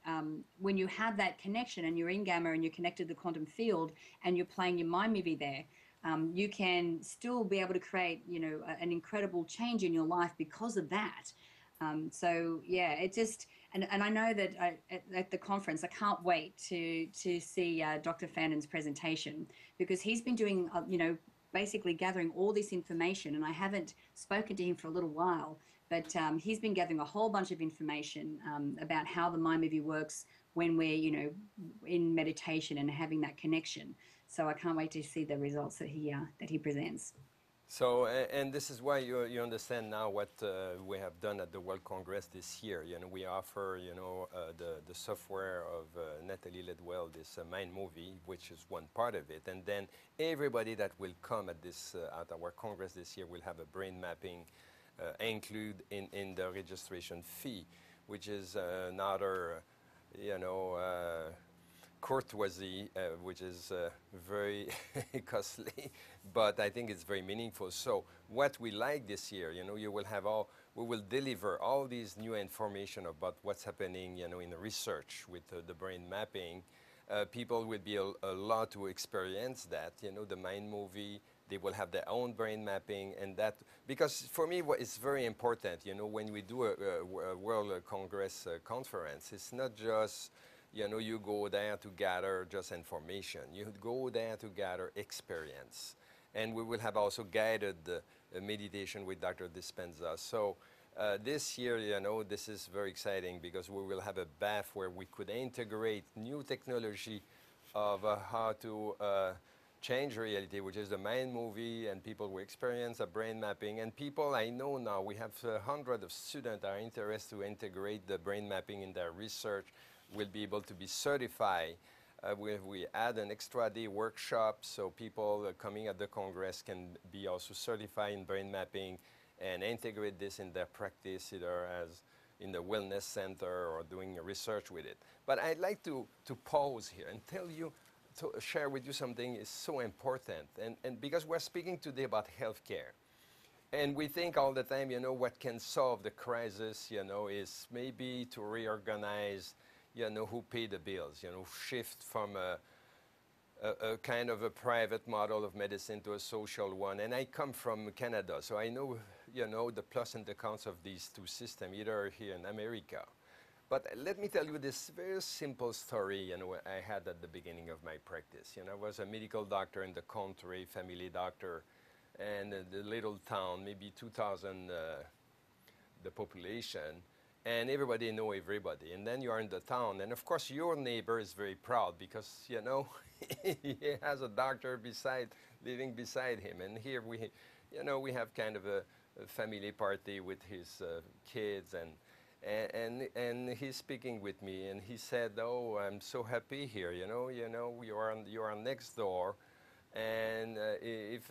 when you have that connection and you're in gamma and you're connected to the quantum field and you're playing your mind movie there, you can still be able to create, an incredible change in your life because of that. So yeah, it just, and I know that at the conference, I can't wait to see Dr. Fannin's presentation, because he's been doing, basically gathering all this information, and I haven't spoken to him for a little while, but he's been gathering a whole bunch of information about how the mind movie works when we're, in meditation and having that connection. So I can't wait to see the results that he presents. So, and this is why you understand now what we have done at the World Congress this year. We offer, the software of Natalie Ledwell, this mind movie, which is one part of it. And then everybody that will come at our Congress this year will have a brain mapping included in the registration fee, which is another, courtesy, which is very costly, but I think it's very meaningful. So what we like this year, we will deliver all these new information about what's happening, in the research with the brain mapping. People will be allowed to experience that, the mind movie. They will have their own brain mapping, and that, because for me, what is very important, when we do a World Congress conference, it's not just you go there to gather just information. You go there to gather experience. And we will have also guided meditation with Dr. Dispenza. So this year, this is very exciting, because we will have a bath where we could integrate new technology of how to change reality, which is the mind movie, and people will experience a brain mapping. And people, I know now, we have hundreds of students are interested to integrate the brain mapping in their research, will be able to be certified We add an extra day workshop so people coming at the Congress can be also certified in brain mapping and integrate this in their practice, either as in the wellness center or doing research with it. But I'd like to pause here and tell you, to share with you something is so important. And because we're speaking today about healthcare. And we think all the time, what can solve the crisis, is maybe to reorganize, who pay the bills, shift from a kind of a private model of medicine to a social one. And I come from Canada, so I know, the plus and the cons of these two systems, either here in America. But let me tell you this very simple story, I had at the beginning of my practice. I was a medical doctor in the country, family doctor, and the little town, maybe 2,000 the population, and everybody know everybody. And then you are in the town, and of course your neighbor is very proud because he has a doctor living beside him. And here we have kind of a family party with his kids, and he's speaking with me, and he said, "Oh, I'm so happy here. You are next door, and if."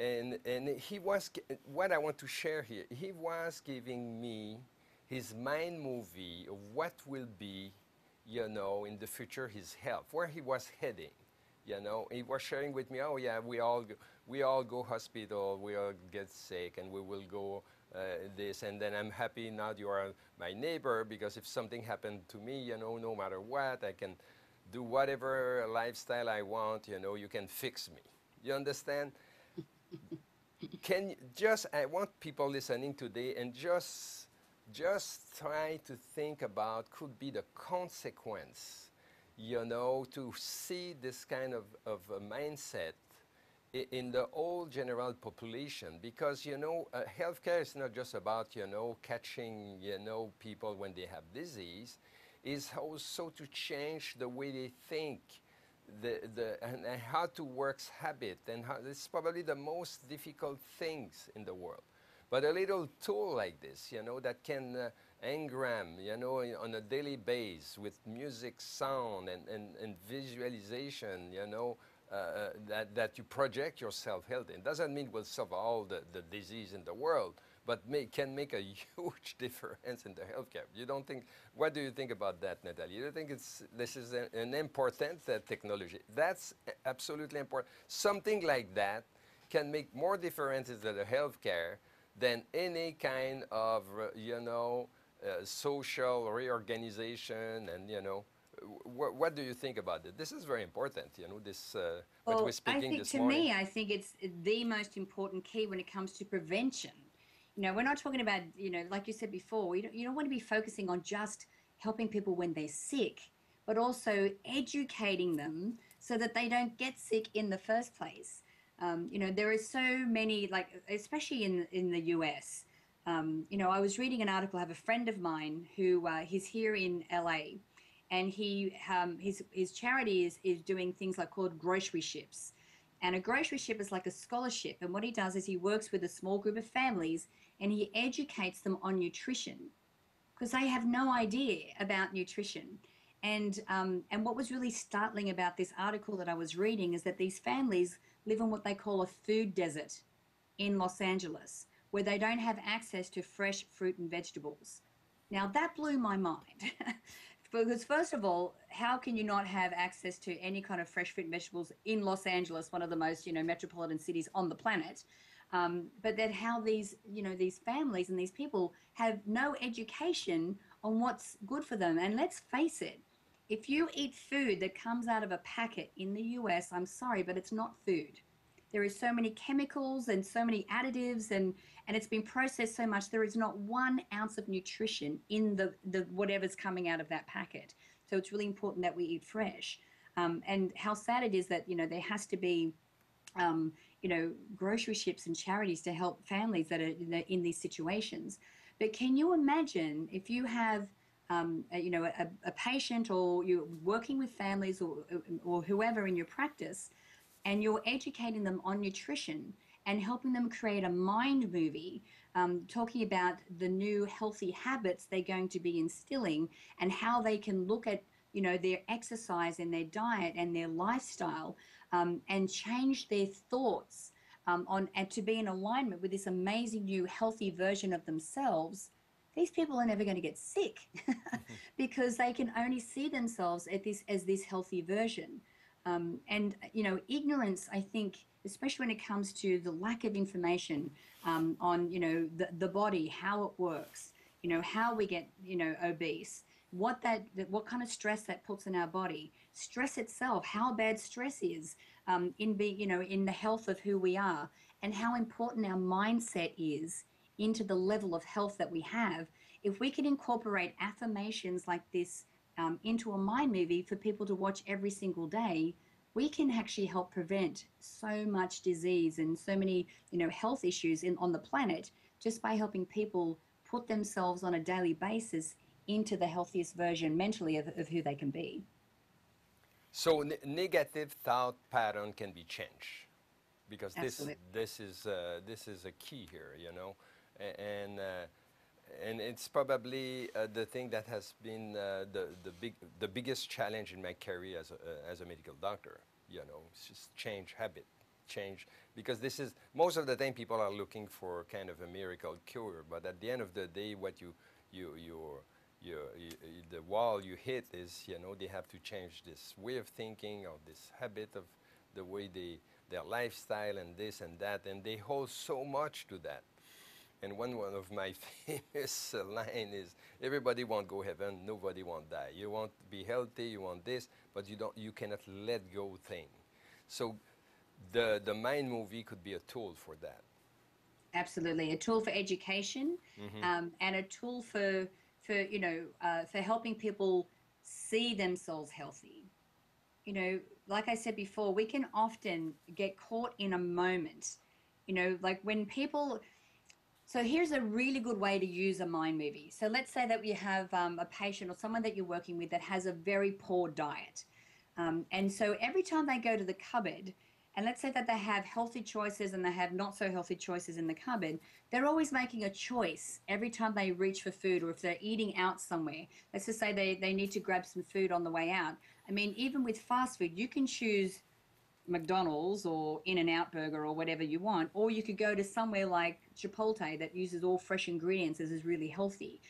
And he was, what I want to share here, he was giving me his mind movie of what will be, in the future, his health, where he was heading. He was sharing with me, oh yeah, we all go hospital, we all get sick, and we will go this, and then I'm happy now you are my neighbor, because if something happened to me, no matter what, I can do whatever lifestyle I want, you can fix me. You understand? I want people listening today and just try to think about could be the consequence, to see this kind of a mindset in the whole general population. Because, healthcare is not just about, catching, people when they have disease. It's also to change the way they think, and how to work habit, and it's probably the most difficult things in the world. But a little tool like this, that can engram, on a daily basis with music, sound, and visualization, that you project yourself healthy. It doesn't mean we'll solve all the disease in the world, but can make a huge difference in the healthcare. You don't think? What do you think about that, Natalie? You think this is an important technology? That's absolutely important. Something like that can make more differences in the healthcare than any kind of social reorganization. And what do you think about it? This is very important. This what we're Well, I speaking think this to morning. me, I think it's the most important key when it comes to prevention. We're not talking about, like you said before, you don't want to be focusing on just helping people when they're sick, but also educating them so that they don't get sick in the first place. There are so many, like, especially in the US. I was reading an article. I have a friend of mine who he's here in LA, and his charity is doing things like called grocery ships. And a grocery ship is like a scholarship. And what he does is he works with a small group of families and he educates them on nutrition because they have no idea about nutrition. And what was really startling about this article that I was reading is that these families live in what they call a food desert in Los Angeles, where they don't have access to fresh fruit and vegetables. Now that blew my mind. Because first of all, how can you not have access to any kind of fresh fruit and vegetables in Los Angeles, one of the most, metropolitan cities on the planet? But that how these families and these people have no education on what's good for them. And let's face it, if you eat food that comes out of a packet in the US, I'm sorry, but it's not food. There is so many chemicals and so many additives, and it's been processed so much. There is not 1 ounce of nutrition in the whatever's coming out of that packet. So it's really important that we eat fresh. And how sad it is that there has to be grocery ships and charities to help families that are in these situations. But can you imagine if you have a patient, or you're working with families, or whoever in your practice, and you're educating them on nutrition and helping them create a mind movie, talking about the new healthy habits they're going to be instilling and how they can look at their exercise and their diet and their lifestyle, and change their thoughts on and to be in alignment with this amazing new healthy version of themselves, these people are never going to get sick because they can only see themselves at this as this healthy version. And ignorance, I think, especially when it comes to the lack of information on the body, how it works, how we get obese, what kind of stress that puts in our body, stress itself, how bad stress is in being in the health of who we are, and how important our mindset is into the level of health that we have. If we can incorporate affirmations like this into a mind movie for people to watch every single day, we can actually help prevent so much disease and so many health issues on the planet, just by helping people put themselves on a daily basis into the healthiest version mentally of who they can be. So negative thought pattern can be changed, because this Absolutely. this is this is a key here, and and it's probably the thing that has been the biggest challenge in my career as a medical doctor. It's just change habit, change, because this is most of the time people are looking for kind of a miracle cure, but at the end of the day, what you the wall you hit is, they have to change this way of thinking or this habit of the way their lifestyle and this and that, and they hold so much to that. And one of my famous line is, everybody want go heaven, nobody want die. You want to be healthy, you want this, but you cannot let go thing. So the mind movie could be a tool for that. Absolutely, a tool for education, and a tool for helping people see themselves healthy. Like I said before, we can often get caught in a moment. Like when people. So here's a really good way to use a mind movie. So let's say that we have a patient or someone that you're working with that has a very poor diet. And so every time they go to the cupboard, and let's say that they have healthy choices and they have not so healthy choices in the cupboard, they're always making a choice every time they reach for food, or if they're eating out somewhere. Let's just say they need to grab some food on the way out. I mean, even with fast food, you can choose McDonald's or In-N-Out Burger or whatever you want, or you could go to somewhere like Chipotle that uses all fresh ingredients and is really healthy.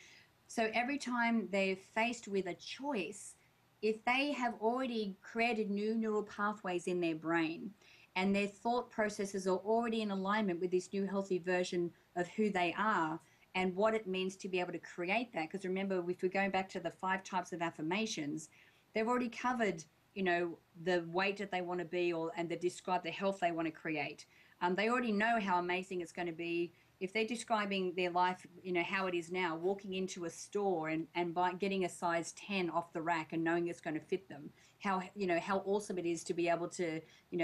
So every time they're faced with a choice, if they have already created new neural pathways in their brain and their thought processes are already in alignment with this new healthy version of who they are and what it means to be able to create that. Because remember, if we're going back to the 5 types of affirmations, they've already covered the weight that they want to be, and they describe the health they want to create. They already know how amazing it's going to be if they're describing their life, how it is now, walking into a store and by getting a size 10 off the rack and knowing it's going to fit them, how awesome it is to be able to,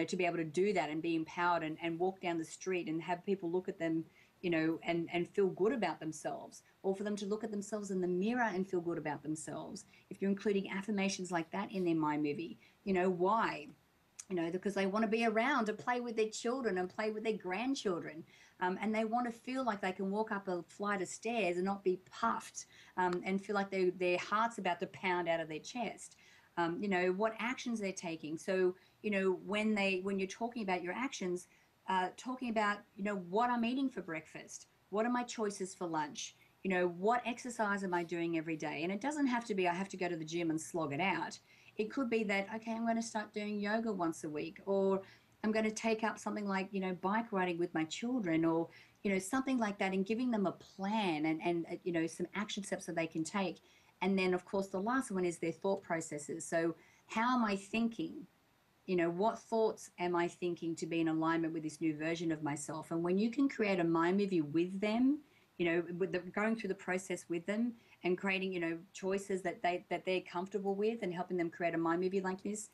to be able to do that and be empowered and walk down the street and have people look at them, and feel good about themselves, or for them to look at themselves in the mirror and feel good about themselves. If you're including affirmations like that in their mind movie, why? Because they want to be around to play with their children and play with their grandchildren. And they want to feel like they can walk up a flight of stairs and not be puffed, and feel like their heart's about to pound out of their chest. What actions they're taking. So, when you're talking about your actions, talking about, what I'm eating for breakfast, what are my choices for lunch, what exercise am I doing every day? And it doesn't have to be I have to go to the gym and slog it out. It could be that, okay, I'm going to start doing yoga once a week, or I'm going to take up something like, bike riding with my children, or, something like that, and giving them a plan and some action steps that they can take. And then, of course, the last one is their thought processes. So how am I thinking? What thoughts am I thinking to be in alignment with this new version of myself? And when you can create a mind movie with them, going through the process with them and creating, choices that they're comfortable with and helping them create a mind movie like this,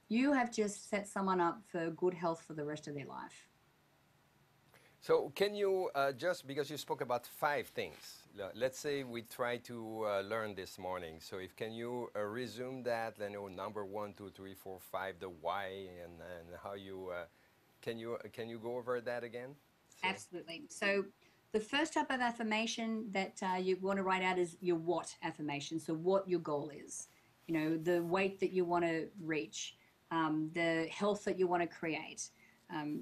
you have just set someone up for good health for the rest of their life. So can you just, because you spoke about 5 things, let's say we try to learn this morning. So if can you resume that, number 1, 2, 3, 4, 5, the why, and how you can you go over that again? So Absolutely. So the first type of affirmation that you want to write out is your what affirmation. So what your goal is. the weight that you want to reach, the health that you want to create,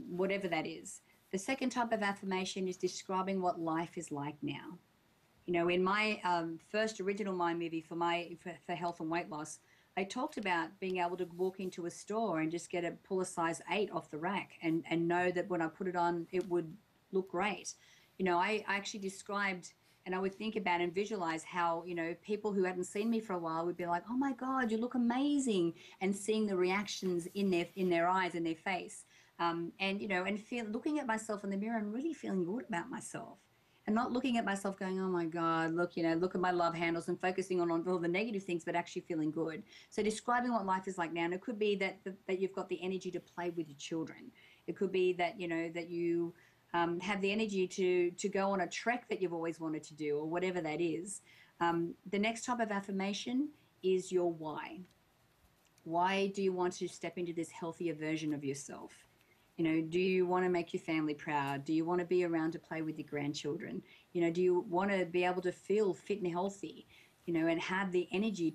whatever that is. The second type of affirmation is describing what life is like now. In my first original Mind movie for health and weight loss, I talked about being able to walk into a store and just pull a size 8 off the rack and know that when I put it on, it would look great. I actually described, and I would think about and visualize how, people who hadn't seen me for a while would be like, "Oh my God, you look amazing," and seeing the reactions in their eyes and their face, and looking at myself in the mirror and really feeling good about myself. And not looking at myself going, "Oh my God, look at my love handles," and focusing on all the negative things, but actually feeling good. So describing what life is like now. And it could be that you've got the energy to play with your children. It could be that, that you have the energy to go on a trek that you've always wanted to do, or whatever that is. The next type of affirmation is your why. Why do you want to step into this healthier version of yourself? Do you want to make your family proud? Do you want to be around to play with your grandchildren? Do you want to be able to feel fit and healthy, and have the energy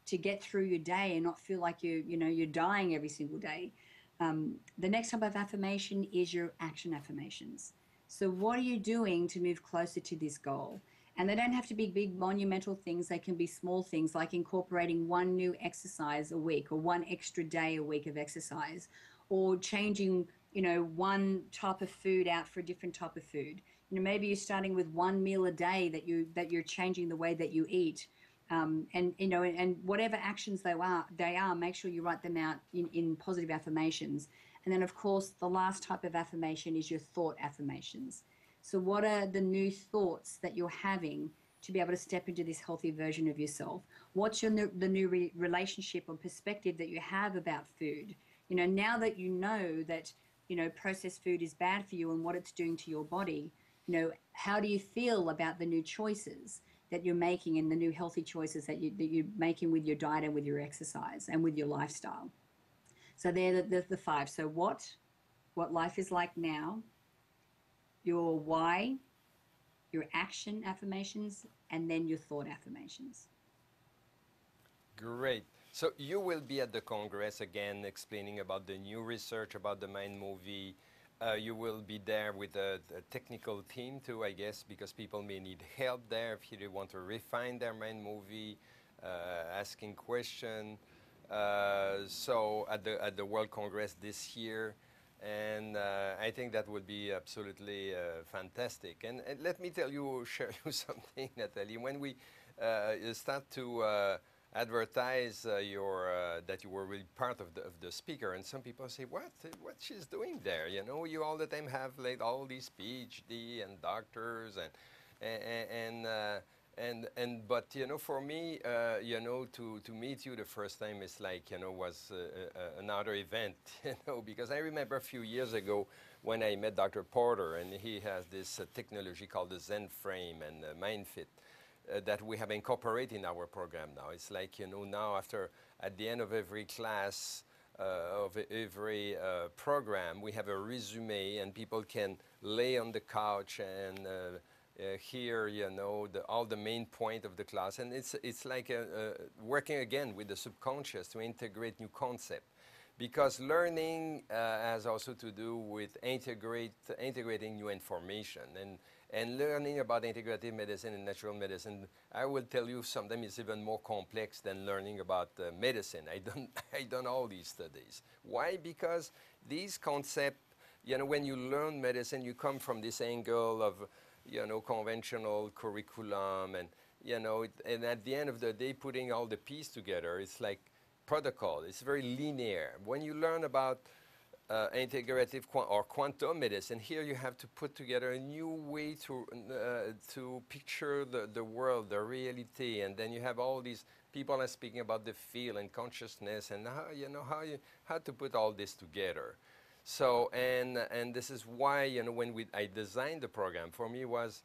to get through your day and not feel like you're dying every single day? The next type of affirmation is your action affirmations. So what are you doing to move closer to this goal? And they don't have to be big monumental things. They can be small things like incorporating one new exercise a week, or one extra day a week of exercise, or changing, one type of food out for a different type of food. Maybe you're starting with one meal a day that you're changing the way that you eat. And whatever actions they are, make sure you write them out in positive affirmations. And then, of course, the last type of affirmation is your thought affirmations. So what are the new thoughts that you're having to be able to step into this healthy version of yourself? What's the new relationship or perspective that you have about food? Now that you know that, processed food is bad for you and what it's doing to your body, how do you feel about the new choices that you're making and the new healthy choices that you're making with your diet and with your exercise and with your lifestyle? So they're the five. So what life is like now, your why, your action affirmations, and then your thought affirmations. Great. So you will be at the Congress again explaining about the new research about the Mind movie. You will be there with a technical team too, I guess, because people may need help there if they want to refine their Mind movie, asking questions. So at the World Congress this year, and I think that would be absolutely fantastic. And let me share you something, Natalie. When we start to advertise that you were really part of the speaker, and some people say, what she's doing there? You all the time have like all these PhD and doctors but for me, to meet you the first time is like, was another event, because I remember a few years ago when I met Dr. Porter, and he has this technology called the Zen Frame and MindFit that we have incorporated in our program now. It's like, now at the end of every class, of every program, we have a resume, and people can lay on the couch and hear, all the main point of the class. And it's like working again with the subconscious to integrate new concept. Because learning has also to do with integrating new information. And learning about integrative medicine and natural medicine, I will tell you, sometimes it's even more complex than learning about medicine. I done all these studies. Why? Because these concepts, when you learn medicine, you come from this angle of, conventional curriculum, and, and at the end of the day, putting all the pieces together, it's like protocol. It's very linear. When you learn about integrative or quantum medicine, here you have to put together a new way to picture the world, the reality, and then you have all these people are speaking about the feel and consciousness and how to put all this together. So and this is why when I designed the program, for me was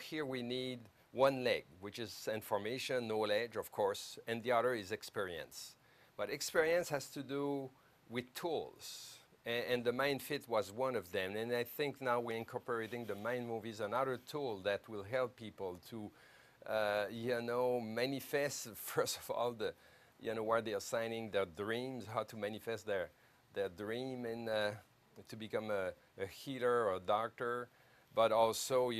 here we need one leg, which is information, knowledge, of course, and the other is experience. But experience has to do with tools, and the MindFit was one of them. And I think now we're incorporating the Mind movies, another tool that will help people to, manifest first of all where they are signing their dreams, how to manifest their dream and to become a healer or a doctor, but also,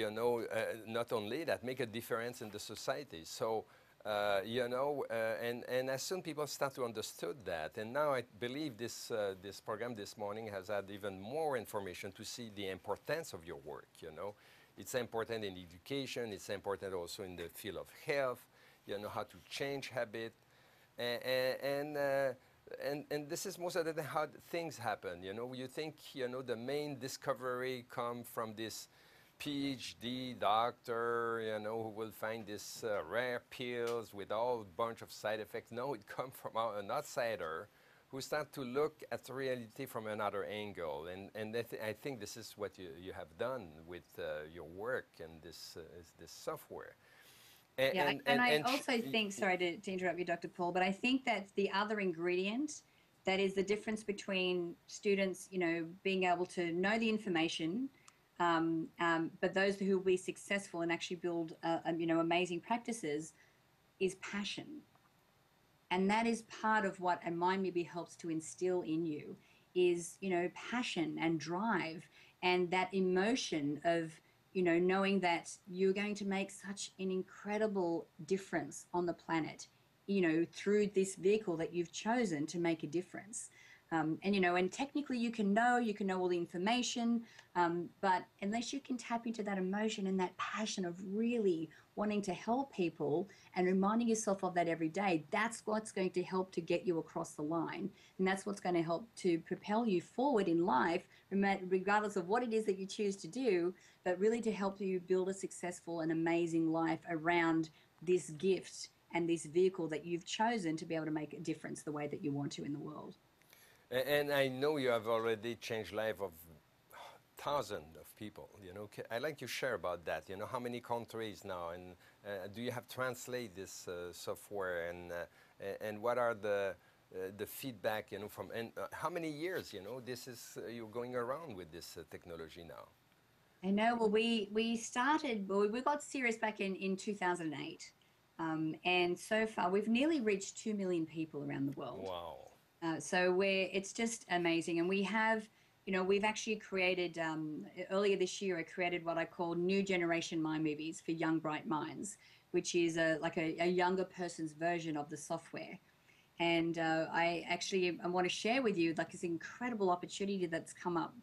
not only that, make a difference in the society. So, and as soon people start to understood that, and now I believe this program this morning has had even more information to see the importance of your work. It's important in education. It's important also in the field of health. How to change habit, and this is most of the time how things happen. You think the main discovery come from this PhD doctor, who will find this rare pills with all bunch of side effects. No, it comes from an outsider who start to look at reality from another angle. And I think this is what you have done with your work and this software. Yeah, and I also think, sorry to interrupt you, Dr. Paul, but I think that's the other ingredient that is the difference between students, being able to know the information, but those who will be successful and actually build, amazing practices is passion. And that is part of what a Mind Maybe helps to instill in you is, passion and drive and that emotion of, knowing that you're going to make such an incredible difference on the planet, through this vehicle that you've chosen to make a difference. And technically you can know all the information, but unless you can tap into that emotion and that passion of really wanting to help people and reminding yourself of that every day, that's what's going to help to get you across the line. And that's what's going to help to propel you forward in life, regardless of what it is that you choose to do, but really to help you build a successful and amazing life around this gift and this vehicle that you've chosen to be able to make a difference the way that you want to in the world. And I know you have already changed life of thousands of people. I'd like to share about that. How many countries now, and do you have translate this software, and what are the feedback, from, and how many years, this is you're going around with this technology now? I know. Well, we started. Well, we got serious back in 2008, and so far we've nearly reached 2 million people around the world. Wow. So it's just amazing. And we have, we've actually created, earlier this year, I created what I call New Generation Mind Movies for Young Bright Minds, which is like a younger person's version of the software. And I want to share with you like this incredible opportunity that's come up.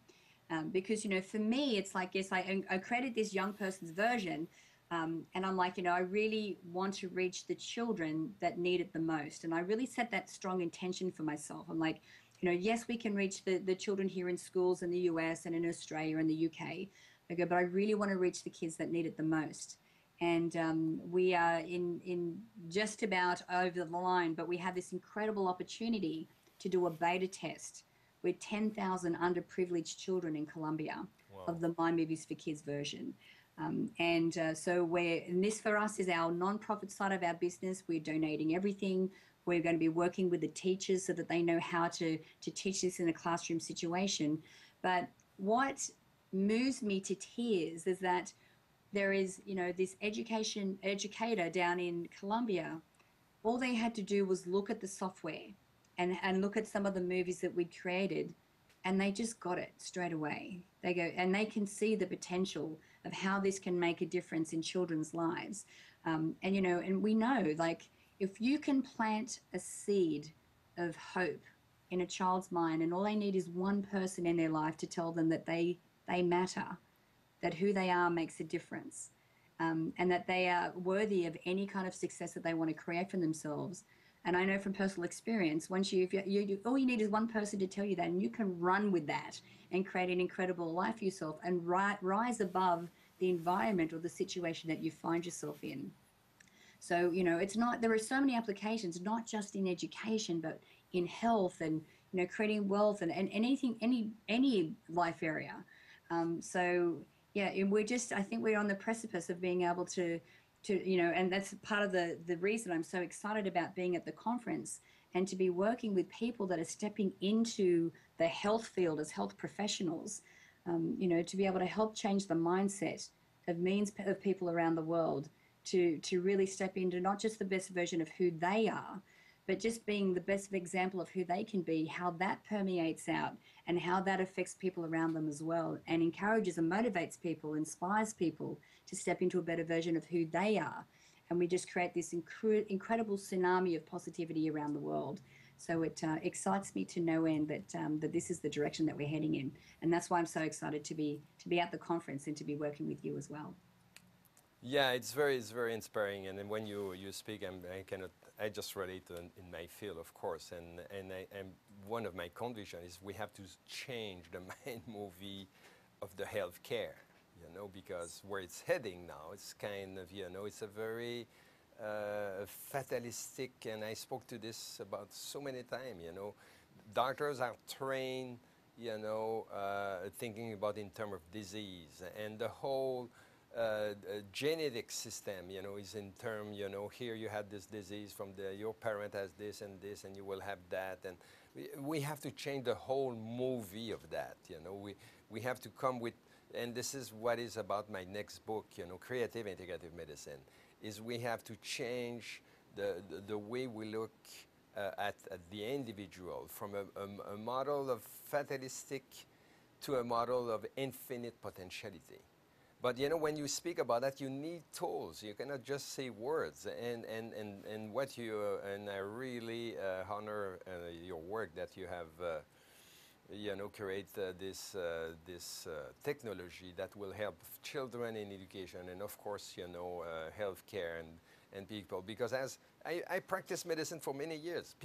Because, for me, it's like, yes, I created this young person's version. And I'm like, I really want to reach the children that need it the most. And I really set that strong intention for myself. I'm like, yes, we can reach the children here in schools in the US and in Australia and the UK. I go, but I really want to reach the kids that need it the most. And we are in just about over the line, but we have this incredible opportunity to do a beta test with 10,000 underprivileged children in Colombia. Wow. Of the Mind Movies for Kids version. So and this for us is our nonprofit side of our business. We're donating everything. We're going to be working with the teachers so that they know how to teach this in a classroom situation. But what moves me to tears is that there is, this educator down in Colombia. All they had to do was look at the software and look at some of the movies that we'd created, and they just got it straight away. They go, and they can see the potential of how this can make a difference in children's lives. And we know, like, if you can plant a seed of hope in a child's mind, and all they need is one person in their life to tell them that they matter, that who they are makes a difference, and that they are worthy of any kind of success that they want to create for themselves. And I know from personal experience, once all you need is one person to tell you that, and you can run with that and create an incredible life for yourself and rise above the environment or the situation that you find yourself in. So, it's not, there are so many applications, not just in education, but in health and, creating wealth and anything, any life area. So yeah, and I think we're on the precipice of being able to, and that's part of the reason I'm so excited about being at the conference and to be working with people that are stepping into the health field as health professionals, to be able to help change the mindset of millions of people around the world to really step into not just the best version of who they are, but just being the best example of who they can be, how that permeates out and how that affects people around them as well, and encourages and motivates people, inspires people to step into a better version of who they are. And we just create this incredible tsunami of positivity around the world. So it excites me to no end that that this is the direction that we're heading in, and that's why I'm so excited to be at the conference and to be working with you as well. Yeah, it's very inspiring, and then when you speak, I cannot, I just relate to in my field, of course, and one of my convictions is we have to change the main movie of the healthcare, because where it's heading now, it's kind of, it's a very fatalistic, and I spoke to this about so many times, doctors are trained, thinking about in terms of disease, and the whole genetic system, is in term, here you had this disease from your parent has this, and you will have that, and we have to change the whole movie of that, we have to come with, and this is what is about my next book, Creative Integrative Medicine, is we have to change the way we look at the individual from a model of fatalistic to a model of infinite potentiality. But when you speak about that, you need tools. You cannot just say words. And what you and I really honor your work that you have, create this technology that will help children in education and of course, healthcare and people. Because as I practiced medicine for many years,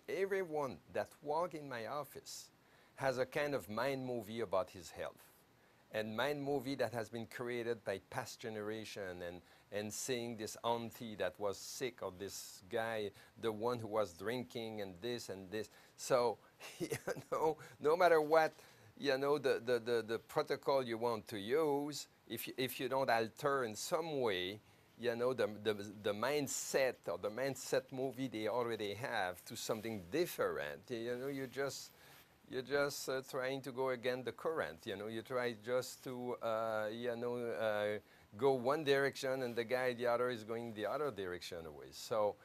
everyone that walk in my office has a kind of mind movie about his health. And mind movie that has been created by past generation and seeing this auntie that was sick or this guy, the one who was drinking and this and this. So, no matter what, the protocol you want to use, if you don't alter in some way, the mindset or the mindset movie they already have to something different, you're just trying to go against the current. You try just to, go one direction and the other is going the other direction away. So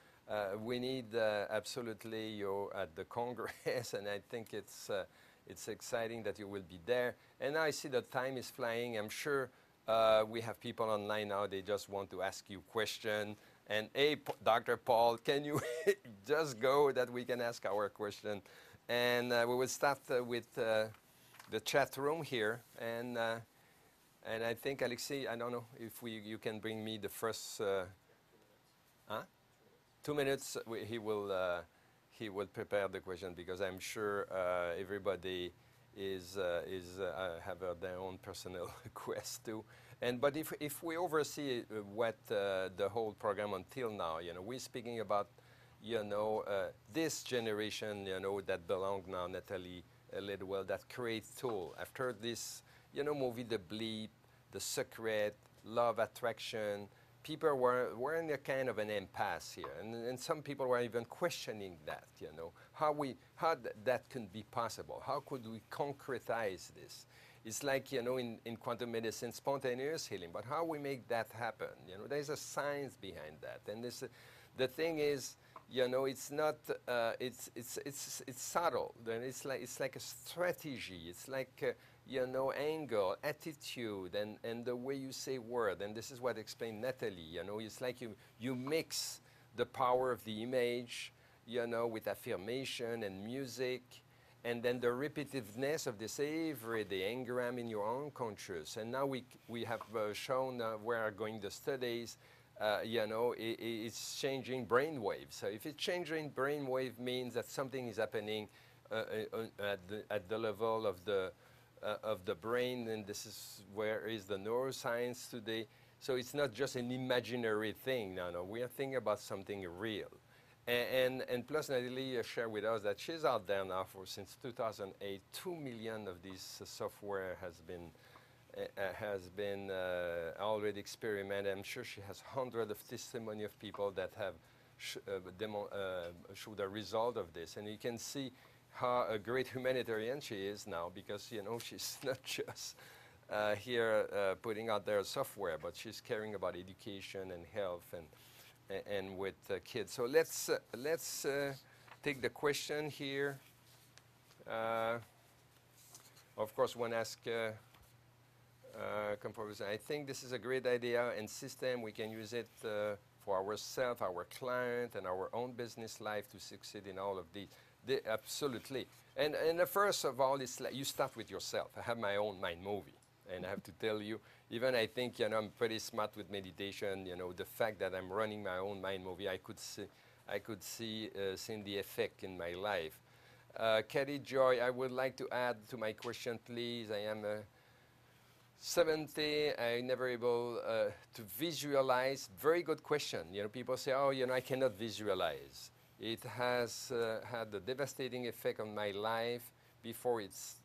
we need absolutely you at the Congress, and I think it's exciting that you will be there. And I see the time is flying. I'm sure we have people online now. They just want to ask you question. And hey, Dr. Paul, can you just go that we can ask our question? And we will start with the chat room here. And I think, Alexei, I don't know if you can bring me the first 2 minutes. He will prepare the question because I'm sure everybody have their own personal quest too. But if we oversee what the whole program until now, we're speaking about this generation, that belong now, Natalie Ledwell, that create tool. After this, movie, The Bleep, The Secret, Love Attraction, people were in a kind of an impasse here. And some people were even questioning that, how that can be possible. How could we concretize this? It's like, in quantum medicine, spontaneous healing, but how we make that happen? There's a science behind that. And the thing is, it's not, it's subtle. Then it's like a strategy. It's like, angle, attitude, and the way you say word. And this is what explained Natalie. It's like you mix the power of the image, with affirmation and music, and then the repetitiveness of this everyday engram in your own conscious. And now we have shown where are going the studies. It's changing brain waves. So if it's changing brain wave means that something is happening at the level of the brain, and this is where is the neuroscience today. So it's not just an imaginary thing. No, we are thinking about something real. And plus Natalie shared with us that she's out there now since 2008. 2 million of these software has been already experimented. I'm sure she has hundreds of testimony of people that have showed the result of this. And you can see how a great humanitarian she is now, because she's not just here putting out their software, but she's caring about education and health and and with kids. So let's take the question here. Of course, one ask. I think this is a great idea and system. We can use it for ourselves, our client, and our own business life to succeed in all of these. Absolutely. And the first of all is like you start with yourself. I have my own mind movie. And I have to tell you, even I think, I'm pretty smart with meditation. The fact that I'm running my own mind movie, I could see seeing the effect in my life. Katie Joy, I would like to add to my question, please. I am 70, I never able to visualize. Very good question. People say, oh, I cannot visualize. It has had a devastating effect on my life. Before it's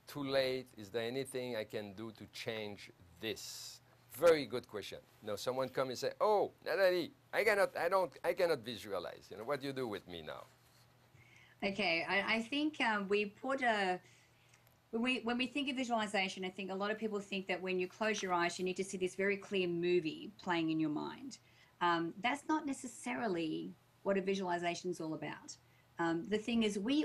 too late, is there anything I can do to change this? Very good question. Someone come and say, oh, Natalie, I cannot visualize. What do you do with me now? Okay, I think we put a... When we think of visualization, I think a lot of people think that when you close your eyes, you need to see this very clear movie playing in your mind. That's not necessarily what a visualization is all about. The thing is, we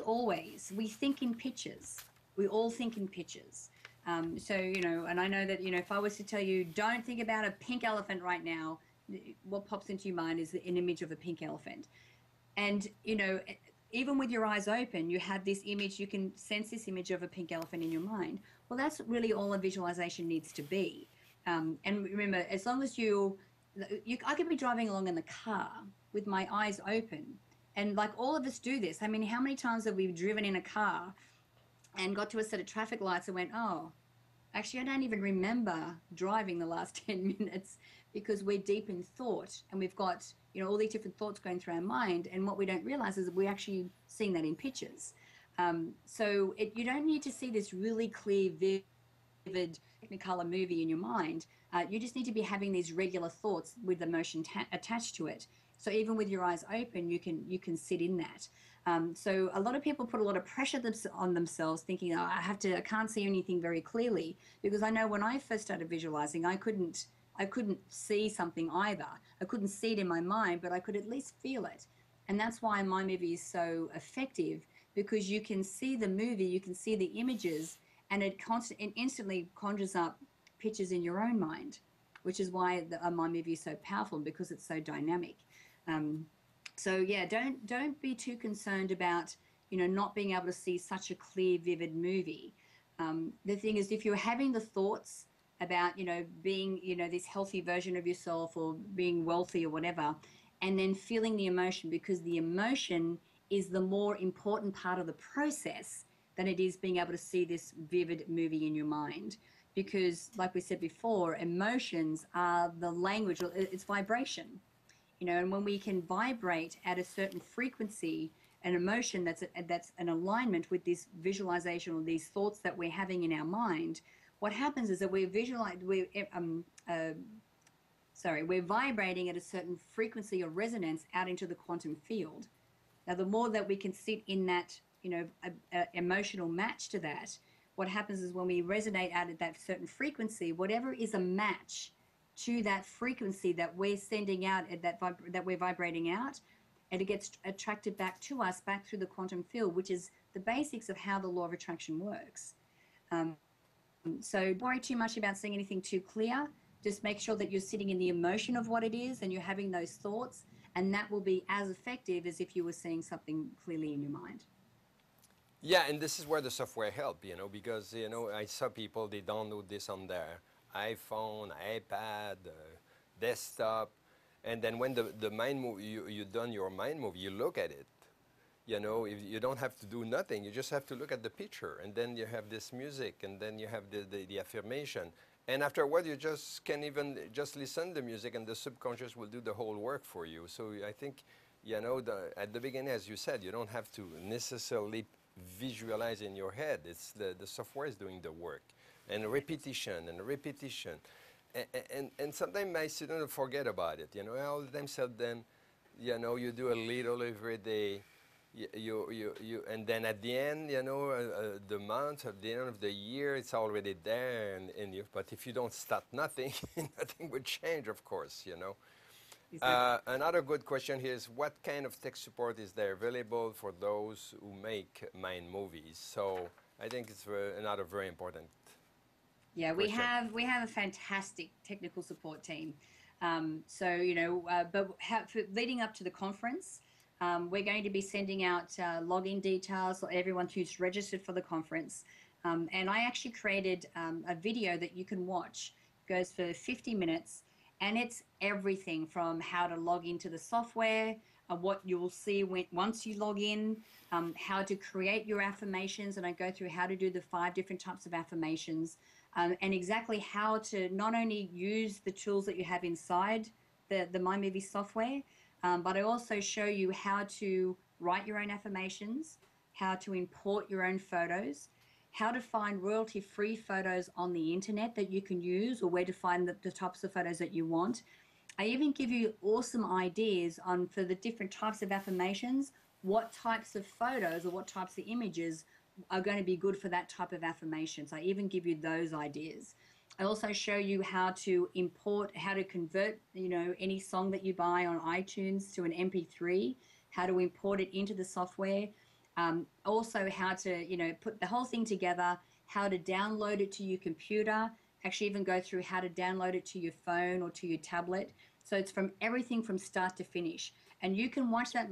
think in pictures. We all think in pictures. So, and I know that, if I was to tell you, don't think about a pink elephant right now, what pops into your mind is an image of a pink elephant. And, even with your eyes open, you have this image, you can sense this image of a pink elephant in your mind. Well, that's really all a visualization needs to be. And remember, as long as I could be driving along in the car with my eyes open, and like all of us do this. I mean, how many times have we driven in a car and got to a set of traffic lights and went, oh, actually, I don't even remember driving the last 10 minutes because we're deep in thought and we've got, all these different thoughts going through our mind. And what we don't realize is that we're actually seeing that in pictures. So you don't need to see this really clear, vivid Technicolor movie in your mind. You just need to be having these regular thoughts with emotion attached to it. So even with your eyes open, you can sit in that. So a lot of people put a lot of pressure on themselves, thinking, oh, I can't see anything very clearly. Because I know when I first started visualizing, I couldn't see something either. I couldn't see it in my mind, but I could at least feel it. And that's why my movie is so effective, because you can see the movie, you can see the images, and it instantly conjures up pictures in your own mind, which is why my movie is so powerful, because it's so dynamic. So yeah, don't be too concerned about not being able to see such a clear, vivid movie. The thing is, if you're having the thoughts about being this healthy version of yourself or being wealthy or whatever, and then feeling the emotion, because the emotion is the more important part of the process than it is being able to see this vivid movie in your mind. Because like we said before, emotions are the language, it's vibration. And when we can vibrate at a certain frequency, an emotion that's an alignment with this visualization or these thoughts that we're having in our mind, what happens is that we're vibrating at a certain frequency or resonance out into the quantum field. Now, the more that we can sit in that, emotional match to that, what happens is when we resonate out at that certain frequency, whatever is a match to that frequency that we're sending out, that we're vibrating out, and it gets attracted back to us, back through the quantum field, which is the basics of how the law of attraction works. So don't worry too much about seeing anything too clear. Just make sure that you're sitting in the emotion of what it is and you're having those thoughts, and that will be as effective as if you were seeing something clearly in your mind. Yeah, and this is where the software help, because, I saw people, they download this on their iPhone, iPad, desktop, and then when the mind move, you done your mind movie, you look at it. If you don't have to do nothing, you just have to look at the picture, and then you have this music, and then you have the affirmation. And after a while, you just can even just listen to the music, and the subconscious will do the whole work for you. So I think, at the beginning, as you said, you don't have to necessarily visualize in your head. It's the software is doing the work. And repetition and repetition. And sometimes my students forget about it. I all the time tell them, you do a little every day. And then at the end, the month, at the end of the year, it's already there. But if you don't start nothing, nothing would change, of course, There's no problem. Another good question here is what kind of tech support is there available for those who make mind movies? So I think it's another very important Yeah, question. we have a fantastic technical support team. So but leading up to the conference, we're going to be sending out login details for everyone who's registered for the conference. And I actually created a video that you can watch. It goes for 50 minutes, and it's everything from how to log into the software, what you will see once you log in, how to create your affirmations, and I go through how to do the 5 different types of affirmations, and exactly how to not only use the tools that you have inside the MyMovie software, but I also show you how to write your own affirmations, how to import your own photos, how to find royalty-free photos on the internet that you can use, or where to find the types of photos that you want. I even give you awesome ideas on for the different types of affirmations, what types of photos or what types of images are going to be good for that type of affirmation. So I even give you those ideas. I also show you how to import, how to convert, any song that you buy on iTunes to an MP3, how to import it into the software. Also how to, put the whole thing together, how to download it to your computer, actually even go through how to download it to your phone or to your tablet. So it's from everything from start to finish. And you can watch that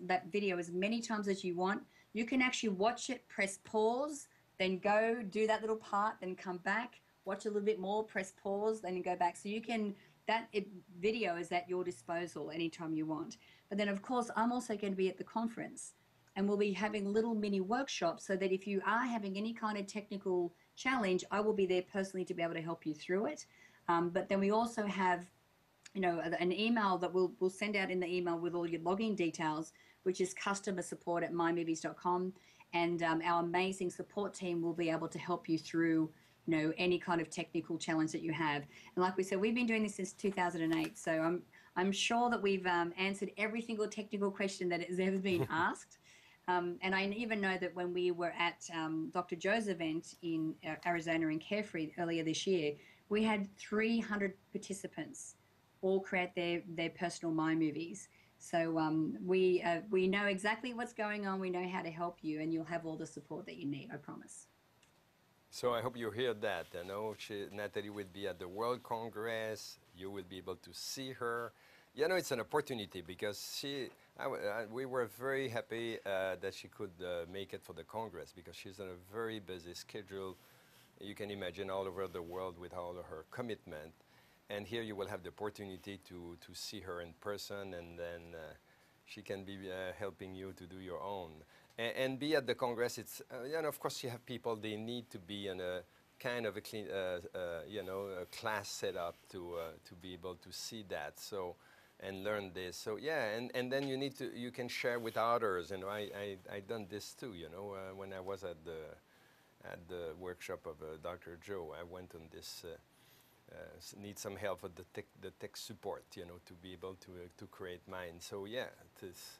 that video as many times as you want. You can actually watch it, press pause, then go do that little part, then come back, watch a little bit more, press pause, then go back. So you can, video is at your disposal anytime you want. But then, of course, I'm also going to be at the conference, and we'll be having little mini workshops so that if you are having any kind of technical challenge, I will be there personally to be able to help you through it. But then we also have an email that we'll send out in the email with all your login details, which is customer support@mymovies.com. And our amazing support team will be able to help you through, any kind of technical challenge that you have. And like we said, we've been doing this since 2008. So I'm sure that we've answered every single technical question that has ever been asked. And I even know that when we were at Dr. Joe's event in Arizona in Carefree earlier this year, we had 300 participants all create their personal mind movies. So we know exactly what's going on. We know how to help you, and you'll have all the support that you need. I promise. So I hope you hear that. Natalie will be at the World Congress. You will be able to see her. It's an opportunity because we were very happy that she could make it for the Congress because she's on a very busy schedule. You can imagine all over the world with all of her commitment. And here you will have the opportunity to see her in person, and then she can be helping you to do your own. And be at the Congress, it's, of course you have people, they need to be in a kind of a clean, a class set up to be able to see that. So, and learn this. So yeah, and then you can share with others. I done this too, when I was at the workshop of Dr. Joe, I went on this, need some help with the tech support, to be able to create mine. So yeah, it is,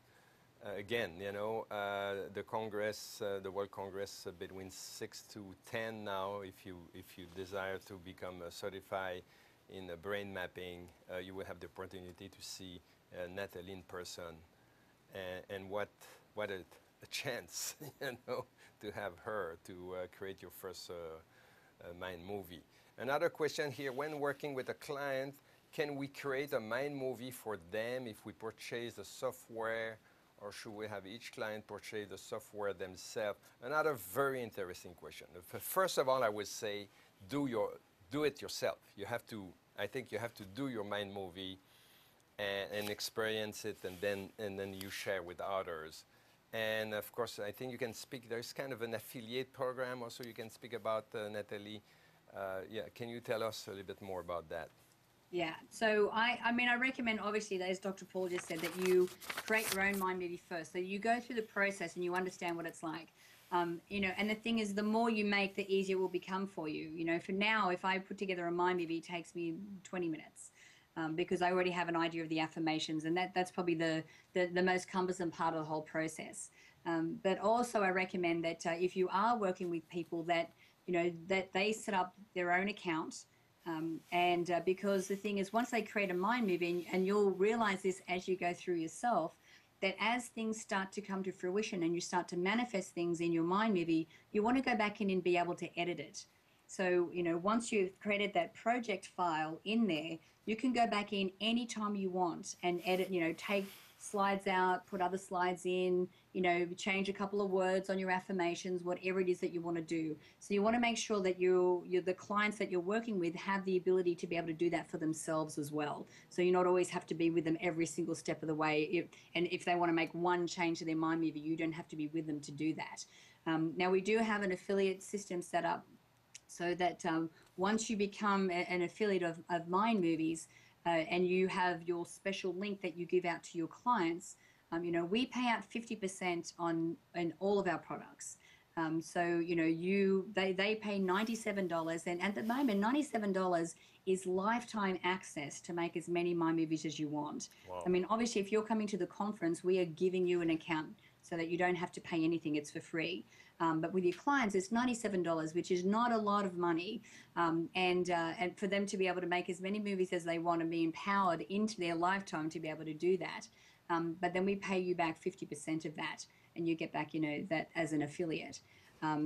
again, the Congress, the World Congress, between 6 to 10 now. If you desire to become certified in brain mapping, you will have the opportunity to see Natalie in person, and what a chance, to have her to create your first mind movie. Another question here: when working with a client, can we create a mind movie for them if we purchase the software, or should we have each client purchase the software themselves? Another very interesting question. First of all, I would say do it yourself. I think you have to do your mind movie and experience it, and then you share with others. And of course, I think you can speak. There's kind of an affiliate program also you can speak about, Natalie. Can you tell us a little bit more about that? Yeah. So I recommend, obviously, as Dr. Paul just said, that you create your own mind movie first. So you go through the process and you understand what it's like. And the thing is, the more you make, the easier it will become for you. For now, if I put together a mind movie, it takes me 20 minutes. Because I already have an idea of the affirmations, and that's probably the most cumbersome part of the whole process. But also I recommend that if you are working with people that, that they set up their own account, Because the thing is, once they create a mind movie, and you'll realize this as you go through yourself, that as things start to come to fruition and you start to manifest things in your mind movie, you want to go back in and be able to edit it. So, once you've created that project file in there, you can go back in anytime you want and edit, take slides out, put other slides in, change a couple of words on your affirmations, whatever it is that you want to do. So you want to make sure that the clients that you're working with have the ability to be able to do that for themselves as well. So you not always have to be with them every single step of the way. And if they want to make one change to their mind movie, you don't have to be with them to do that. Now we do have an affiliate system set up so that once you become an affiliate of Mind Movies and you have your special link that you give out to your clients, we pay out 50% on all of our products. They pay $97, and at the moment, $97 is lifetime access to make as many Mind Movies as you want. Wow. I mean, obviously, if you're coming to the conference, we are giving you an account so that you don't have to pay anything. It's for free. But with your clients, it's $97, which is not a lot of money. And for them to be able to make as many movies as they want and be empowered into their lifetime to be able to do that. But then we pay you back 50% of that, and you get back, that as an affiliate.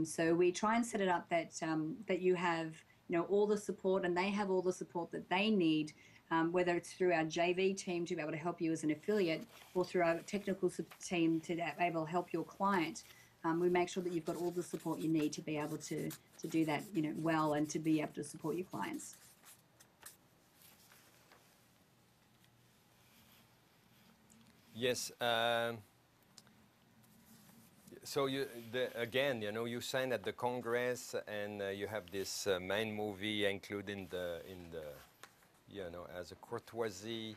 So we try and set it up that you have, all the support, and they have all the support that they need, whether it's through our JV team to be able to help you as an affiliate, or through our technical team to be able to help your client. We make sure that you've got all the support you need to be able to do that, well, and to be able to support your clients. Yes. So again, you sign at the Congress, and you have this main movie included in the as a courtesy,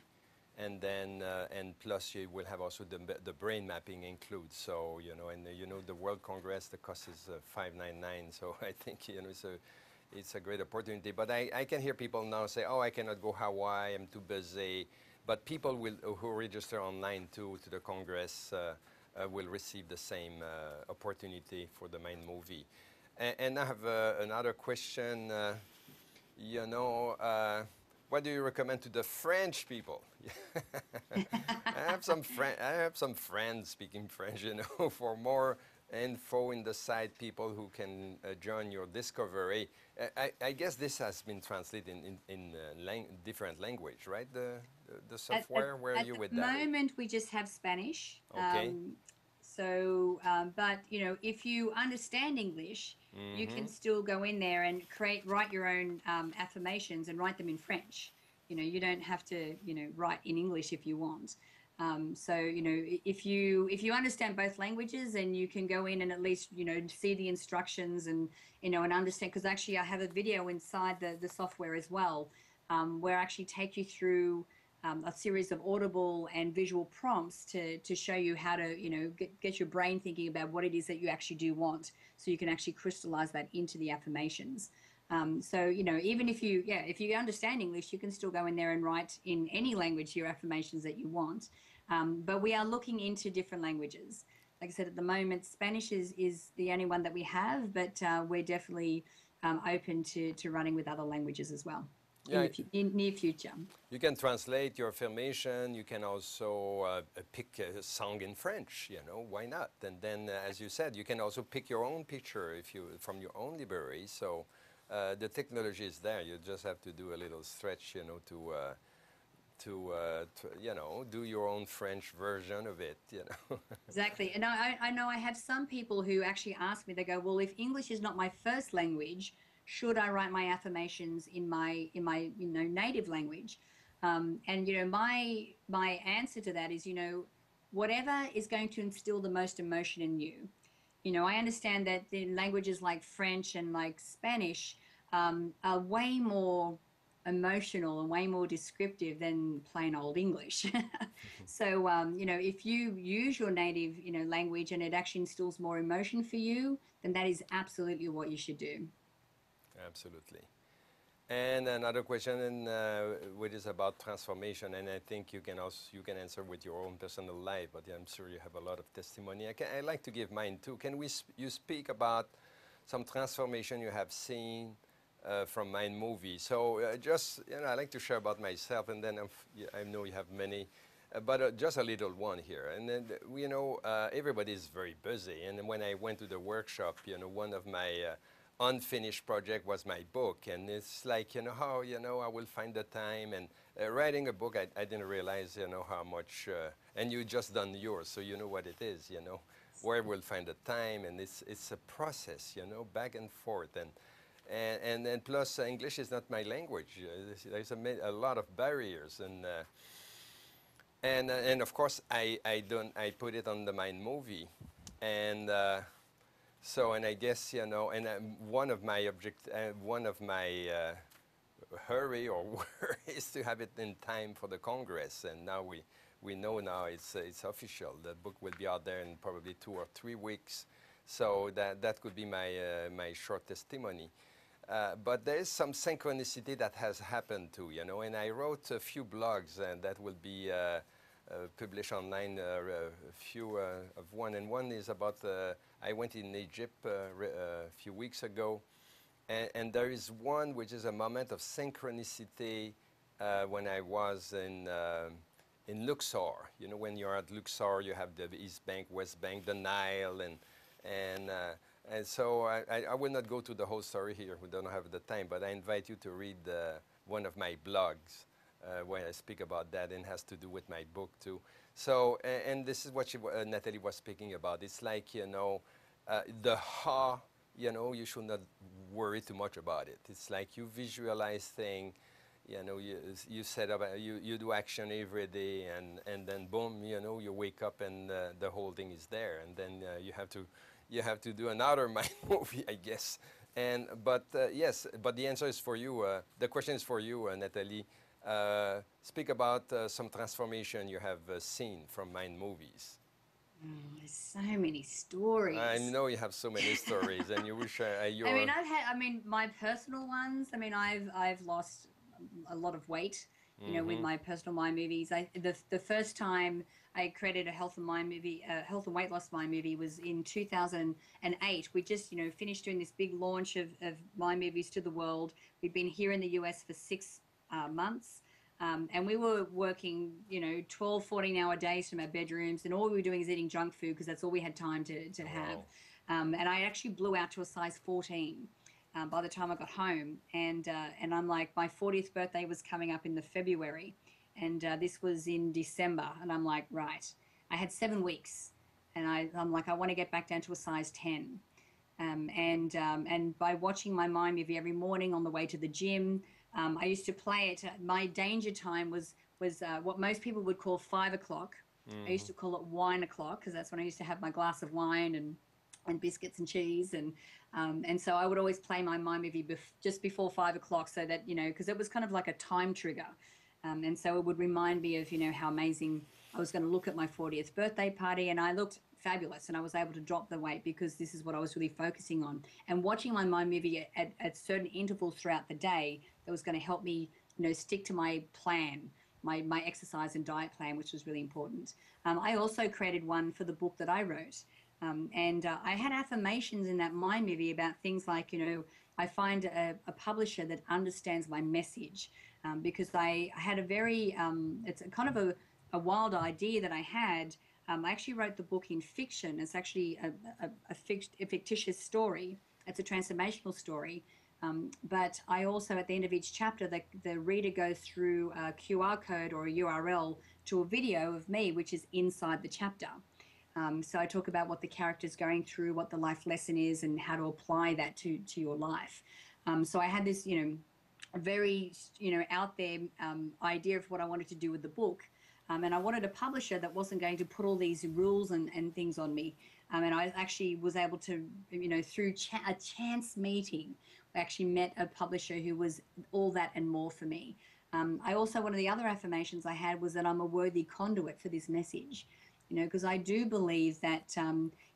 and then and plus you will have also the brain mapping includes. So the World Congress, the cost is $599. So I think it's a great opportunity. But I can hear people now say, oh, I cannot go Hawaii, I'm too busy. But people who register online to the Congress will receive the same opportunity for the main movie. And I have another question. What do you recommend to the French people? I have some friends speaking French, for more info in the site, people who can join your discovery. I guess this has been translated in different language, right? The software. Where are you with that? At the moment, we just have Spanish. Okay. But if you understand English, you can still go in there and write your own affirmations and write them in French. You don't have to, write in English if you want. If you understand both languages, and you can go in and at least, see the instructions and, and understand, because actually I have a video inside the software as well, where I actually take you through a series of audible and visual prompts to show you how to, get your brain thinking about what it is that you actually do want, so you can actually crystallize that into the affirmations. Even if you understand English, you can still go in there and write in any language your affirmations that you want. But we are looking into different languages. Like I said, at the moment, Spanish is the only one that we have, but we're definitely open to running with other languages as well. Yeah, in near future. You can translate your affirmation. You can also pick a song in French. Why not? And then, as you said, you can also pick your own picture from your own library. So the technology is there. You just have to do a little stretch, to do your own French version of it. Exactly. And I know I have some people who actually ask me. They go, "Well, if English is not my first language, should I write my affirmations in my native language?" My answer to that is, whatever is going to instill the most emotion in you. I understand that the languages like French and like Spanish are way more emotional and way more descriptive than plain old English. So, if you use your native, language, and it actually instills more emotion for you, then that is absolutely what you should do. Absolutely. And another question, which is about transformation, and I think you can answer with your own personal life, but I'm sure you have a lot of testimony. I like to give mine too. Can you speak about some transformation you have seen from my movie. So just, I like to share about myself, and then I know you have many, but just a little one here. And then, everybody is very busy. And then when I went to the workshop, one of my unfinished project was my book. And it's like, how, I will find the time. And writing a book, I didn't realize, how much, and you just done yours, so you know what it is, where we'll find the time. And it's a process, back and forth. And plus, English is not my language. There's a lot of barriers, and of course, I put it on the Mind movie, and and I guess and one of my hurry or worry is to have it in time for the Congress, and now we know now it's official. The book will be out there in probably 2 or 3 weeks, so that could be my short testimony. But there is some synchronicity that has happened too, and I wrote a few blogs and that will be published online, a few of one. And one is about, I went in Egypt a few weeks ago, and there is one which is a moment of synchronicity when I was in Luxor. When you're at Luxor, you have the East Bank, West Bank, the Nile, and so I will not go to the whole story here. We don't have the time, but I invite you to read one of my blogs where I speak about that, and has to do with my book too. So, and this is what Natalie was speaking about. It's like, the how, you should not worry too much about it. It's like you visualize things, you set up, you do action every day, and then boom, you wake up and the whole thing is there, and then you have to do another Mind movie, I guess. But yes, but the answer is for you. The question is for you, Natalie. Speak about some transformation you have seen from Mind movies. There's so many stories. I know you have so many stories, and you will share your. I mean, my personal ones. I mean, I've lost a lot of weight, with my personal Mind movies. The first time I created a health and mind movie, health and weight loss Mind movie, was in 2008. We just, finished doing this big launch of Mind movies to the world. We'd been here in the US for 6 months. And we were working, 12, 14-hour days from our bedrooms, and all we were doing is eating junk food because that's all we had time to have. And I actually blew out to a size 14 by the time I got home. And I'm like, my 40th birthday was coming up in the February, and this was in December. And I'm like, right, I had 7 weeks, and I'm like, I want to get back down to a size 10. And by watching my Mind movie every morning on the way to the gym, I used to play it. My danger time was what most people would call 5 o'clock. I used to call it wine o'clock, because that's when I used to have my glass of wine and biscuits and cheese, and so I would always play my Mind movie just before 5 o'clock, so that because it was kind of like a time trigger, and so it would remind me of how amazing I was going to look at my 40th birthday party, and I looked fabulous, and I was able to drop the weight because this is what I was really focusing on. And watching my Mind movie at certain intervals throughout the day, that was going to help me, stick to my plan, my exercise and diet plan, which was really important. I also created one for the book that I wrote. And I had affirmations in that Mind movie about things like, I find a publisher that understands my message, because I had a very, it's a kind of a wild idea that I had. I actually wrote the book in fiction. It's actually a fictitious story. It's a transformational story. But I also, at the end of each chapter, the reader goes through a QR code or a URL to a video of me, which is inside the chapter. So I talk about what the character's going through, what the life lesson is, and how to apply that to your life. So I had this, a very, out there idea of what I wanted to do with the book. And I wanted a publisher that wasn't going to put all these rules and things on me. And I actually was able to, through a chance meeting, I actually met a publisher who was all that and more for me. I also, one of the other affirmations I had was that I'm a worthy conduit for this message, because I do believe that,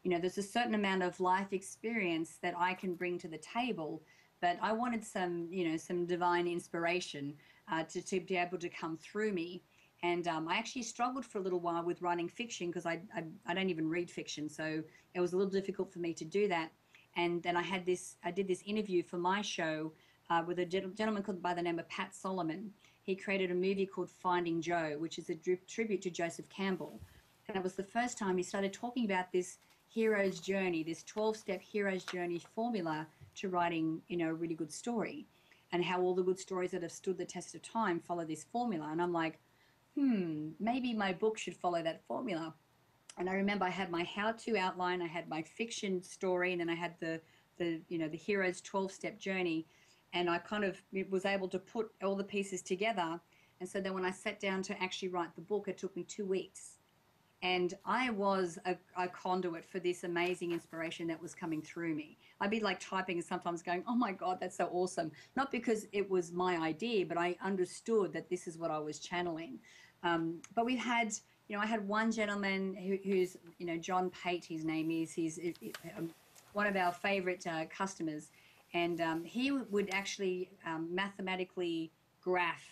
there's a certain amount of life experience that I can bring to the table, but I wanted some divine inspiration to be able to come through me. And I actually struggled for a little while with writing fiction, because I don't even read fiction. So it was a little difficult for me to do that. And then I did this interview for my show with a gentleman called by the name of Pat Solomon. He created a movie called Finding Joe, which is a tribute to Joseph Campbell. And it was the first time he started talking about this hero's journey, this 12-step hero's journey formula to writing, a really good story, and how all the good stories that have stood the test of time follow this formula. And I'm like, maybe my book should follow that formula. And I remember I had my how-to outline, I had my fiction story, and then I had the hero's 12-step journey. And I kind of was able to put all the pieces together. And so then when I sat down to actually write the book, it took me 2 weeks. And I was a conduit for this amazing inspiration that was coming through me. I'd be like typing and sometimes going, oh my God, that's so awesome. Not because it was my idea, but I understood that this is what I was channeling. But we've had, I had one gentleman who's, John Pate, his name is, he's one of our favorite customers. And he would actually mathematically graph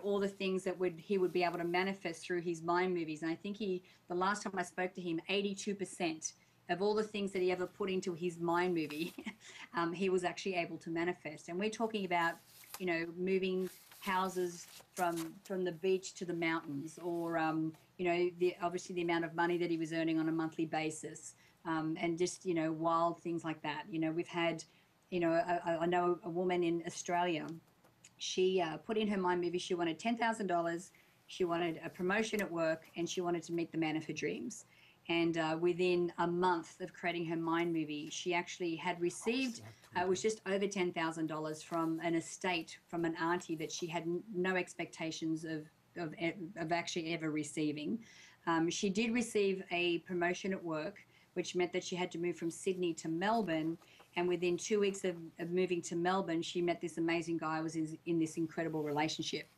all the things that he would be able to manifest through his mind movies. And I think the last time I spoke to him, 82% of all the things that he ever put into his mind movie, he was actually able to manifest. And we're talking about, moving houses from the beach to the mountains, or, obviously the amount of money that he was earning on a monthly basis, and just, wild things like that. We've had, I know a woman in Australia. She put in her mind movie, she wanted $10,000, she wanted a promotion at work, and she wanted to meet the man of her dreams. And within a month of creating her mind movie, she actually had received, it was just over $10,000 from an estate, from an auntie that she had no expectations of actually ever receiving. She did receive a promotion at work, which meant that she had to move from Sydney to Melbourne. And within 2 weeks of moving to Melbourne, she met this amazing guy, was in this incredible relationship.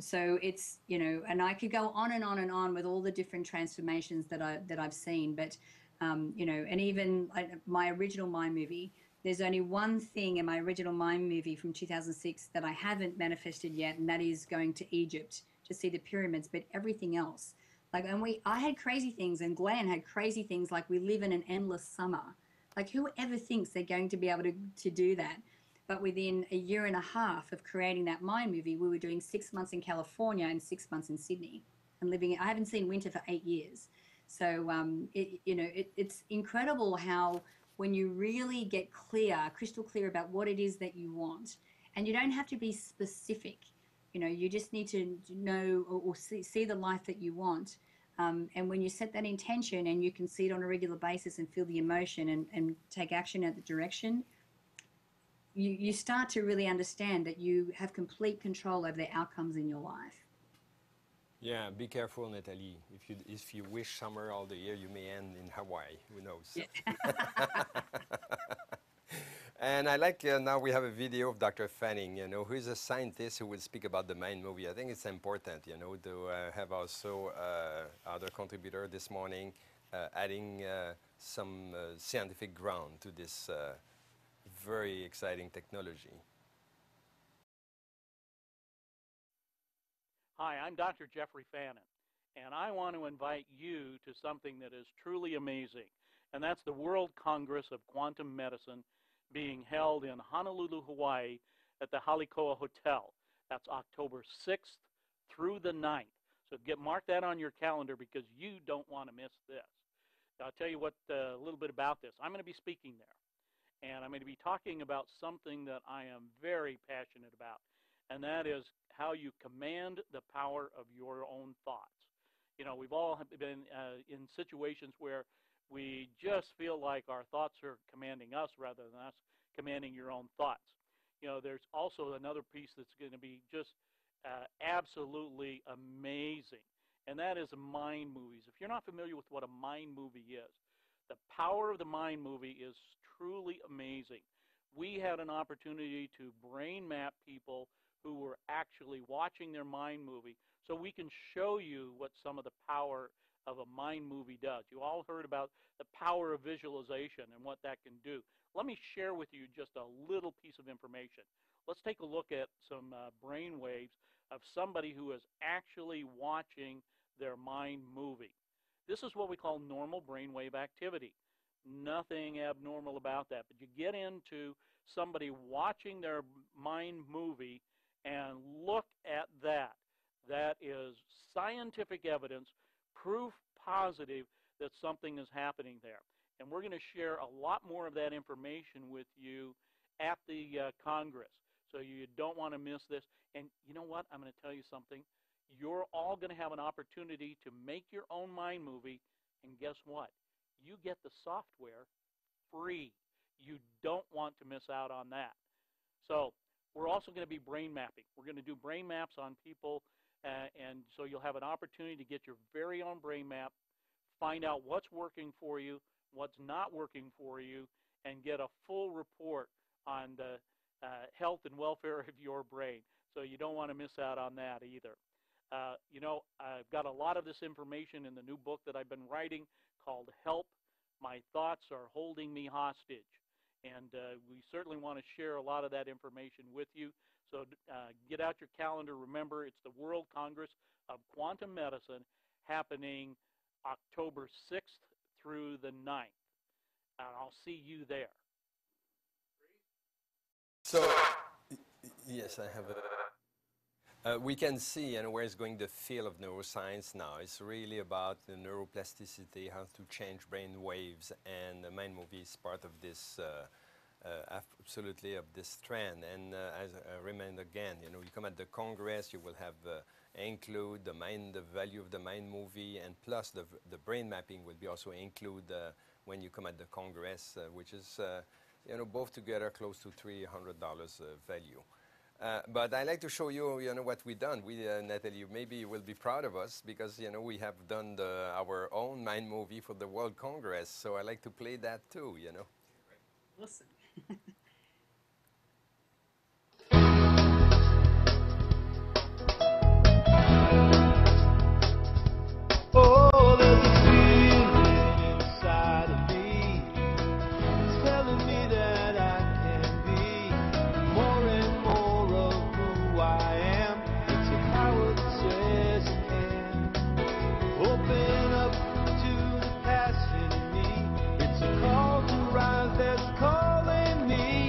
So it's, and I could go on and on and on with all the different transformations that I've seen. But, and even my original mind movie, there's only one thing in my original mind movie from 2006 that I haven't manifested yet, and that is going to Egypt to see the pyramids. But everything else, I had crazy things, and Glenn had crazy things, like we live in an endless summer. Like, whoever thinks they're going to be able to do that? But within a year and a half of creating that mind movie, we were doing 6 months in California and 6 months in Sydney, and I haven't seen winter for 8 years. So, it's incredible how when you really get crystal clear about what it is that you want, and you don't have to be specific, you just need to know or see the life that you want. And when you set that intention and you can see it on a regular basis and feel the emotion and take action at the direction, you start to really understand that you have complete control over the outcomes in your life. Yeah, be careful, Natalie. If you wish summer all the year, you may end in Hawaii. Who knows? Yeah. And I like, now we have a video of Dr. Fanning, who is a scientist who will speak about the mind movie. I think it's important, to have also other contributor this morning adding some scientific ground to this very exciting technology. Hi, I'm Dr. Jeffrey Fannin, and I want to invite you to something that is truly amazing, and that's the World Congress of Quantum Medicine being held in Honolulu, Hawaii at the Halikoa Hotel. That's October 6th through the 9th. So mark that on your calendar, because you don't want to miss this. I'll tell you a little bit about this. I'm going to be speaking there, and I'm going to be talking about something that I am very passionate about, and that is how you command the power of your own thoughts. We've all been in situations where we just feel like our thoughts are commanding us rather than us commanding your own thoughts. There's also another piece that's going to be just absolutely amazing, and that is mind movies. If you're not familiar with what a mind movie is, the power of the mind movie is truly amazing. We had an opportunity to brain map people who were actually watching their mind movie, so we can show you what some of the power of a mind movie does. You all heard about the power of visualization and what that can do. Let me share with you just a little piece of information. Let's take a look at some brain waves of somebody who is actually watching their mind movie. This is what we call normal brainwave activity. Nothing abnormal about that, but you get into somebody watching their mind movie and look at that. That is scientific evidence, proof positive that something is happening there. And we're going to share a lot more of that information with you at the Congress. So you don't want to miss this. And you know what? I'm going to tell you something. You're all going to have an opportunity to make your own mind movie. And guess what? You get the software free. You don't want to miss out on that. So we're also going to be brain mapping. We're going to do brain maps on people. And so you'll have an opportunity to get your very own brain map, find out what's working for you, what's not working for you, and get a full report on the health and welfare of your brain. So you don't want to miss out on that either. You know, I've got a lot of this information in the new book that I've been writing called Help, My Thoughts Are Holding Me Hostage. And we certainly want to share a lot of that information with you. So get out your calendar. Remember, it's the World Congress of Quantum Medicine happening October 6th through the 9th. And I'll see you there. So, yes, I have a... we can see where is going the field of neuroscience now. It's really about the neuroplasticity, how to change brain waves, and the mind movie is part of this, absolutely of this trend. And as I remind again, you come at the Congress, you will have include the value of the mind movie, and plus the brain mapping will be also include when you come at the Congress, which is both together close to $300 value. But I like to show you, what we've done. We, Natalie, maybe you will be proud of us because, we have done our own mind movie for the World Congress. So I like to play that too, Listen. Oh, there's a feeling inside of me. It's telling me that I can be more and more of who I am. It's a power that says I can open up to the passion in me. It's a call to rise that's calling me.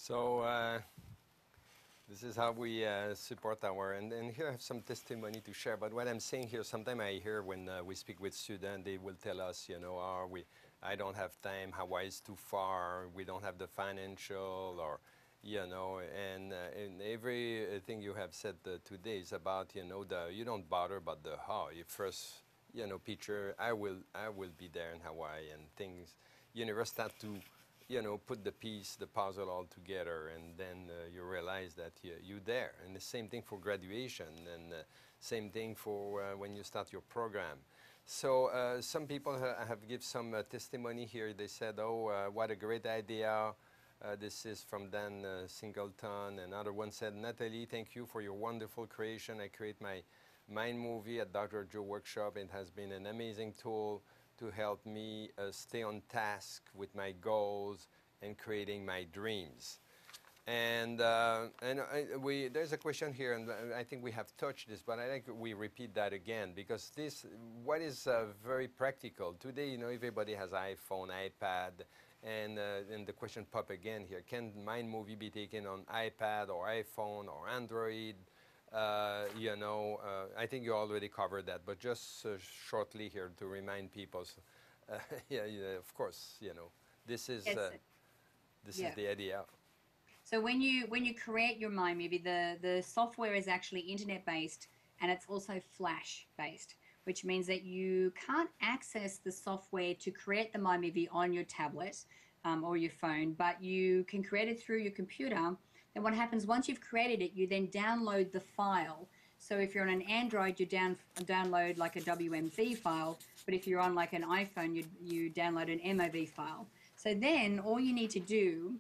So this is how we support our, and here I have some testimony to share. But what I'm saying here, sometimes I hear when we speak with students, they will tell us, you know, I don't have time, Hawaii is too far, we don't have the financial, or, you know, and everything you have said today is about, you know, you don't bother about the how. You first, you know, picture, I will be there in Hawaii, and things, universe start to, you know, put the puzzle all together, and then you realize that you're there. And the same thing for graduation, and same thing for when you start your program. So some people have given some testimony here. They said, oh, what a great idea. This is from Dan Singleton. Another one said, Natalie, thank you for your wonderful creation. I create my mind movie at Dr. Joe Workshop. It has been an amazing tool to help me stay on task with my goals and creating my dreams. And there's a question here, and I think we have touched this, but I think we repeat that again, because what is very practical. Today, you know, everybody has iPhone, iPad, and the question pop again here. Can Mind Movie be taken on iPad or iPhone or Android? You know, I think you already covered that, but just shortly here to remind people. Yeah, of course, you know, this is the idea. So when you create your Mind Movie, the software is actually internet-based, and it's also Flash-based, which means that you can't access the software to create the Mind Movie on your tablet or your phone, but you can create it through your computer. And what happens once you've created it, you then download the file. So if you're on an Android, you download like a WMV file, but if you're on like an iPhone, you download an MOV file. So then all you need to do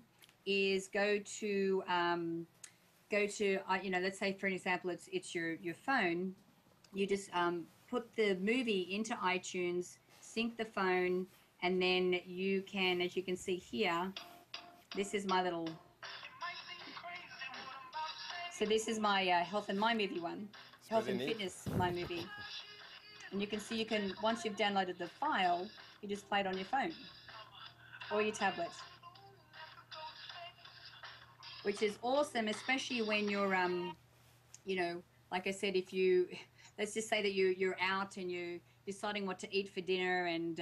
is go to you know, let's say for an example, it's your phone. You just put the movie into iTunes, sync the phone, and then you can, as you can see here, this is my little. So this is my health and mind movie one, health and fitness mind movie. And you can see once you've downloaded the file, you just play it on your phone or your tablet, which is awesome, especially when you're, you know, like I said, if let's just say that you're out and you're deciding what to eat for dinner, and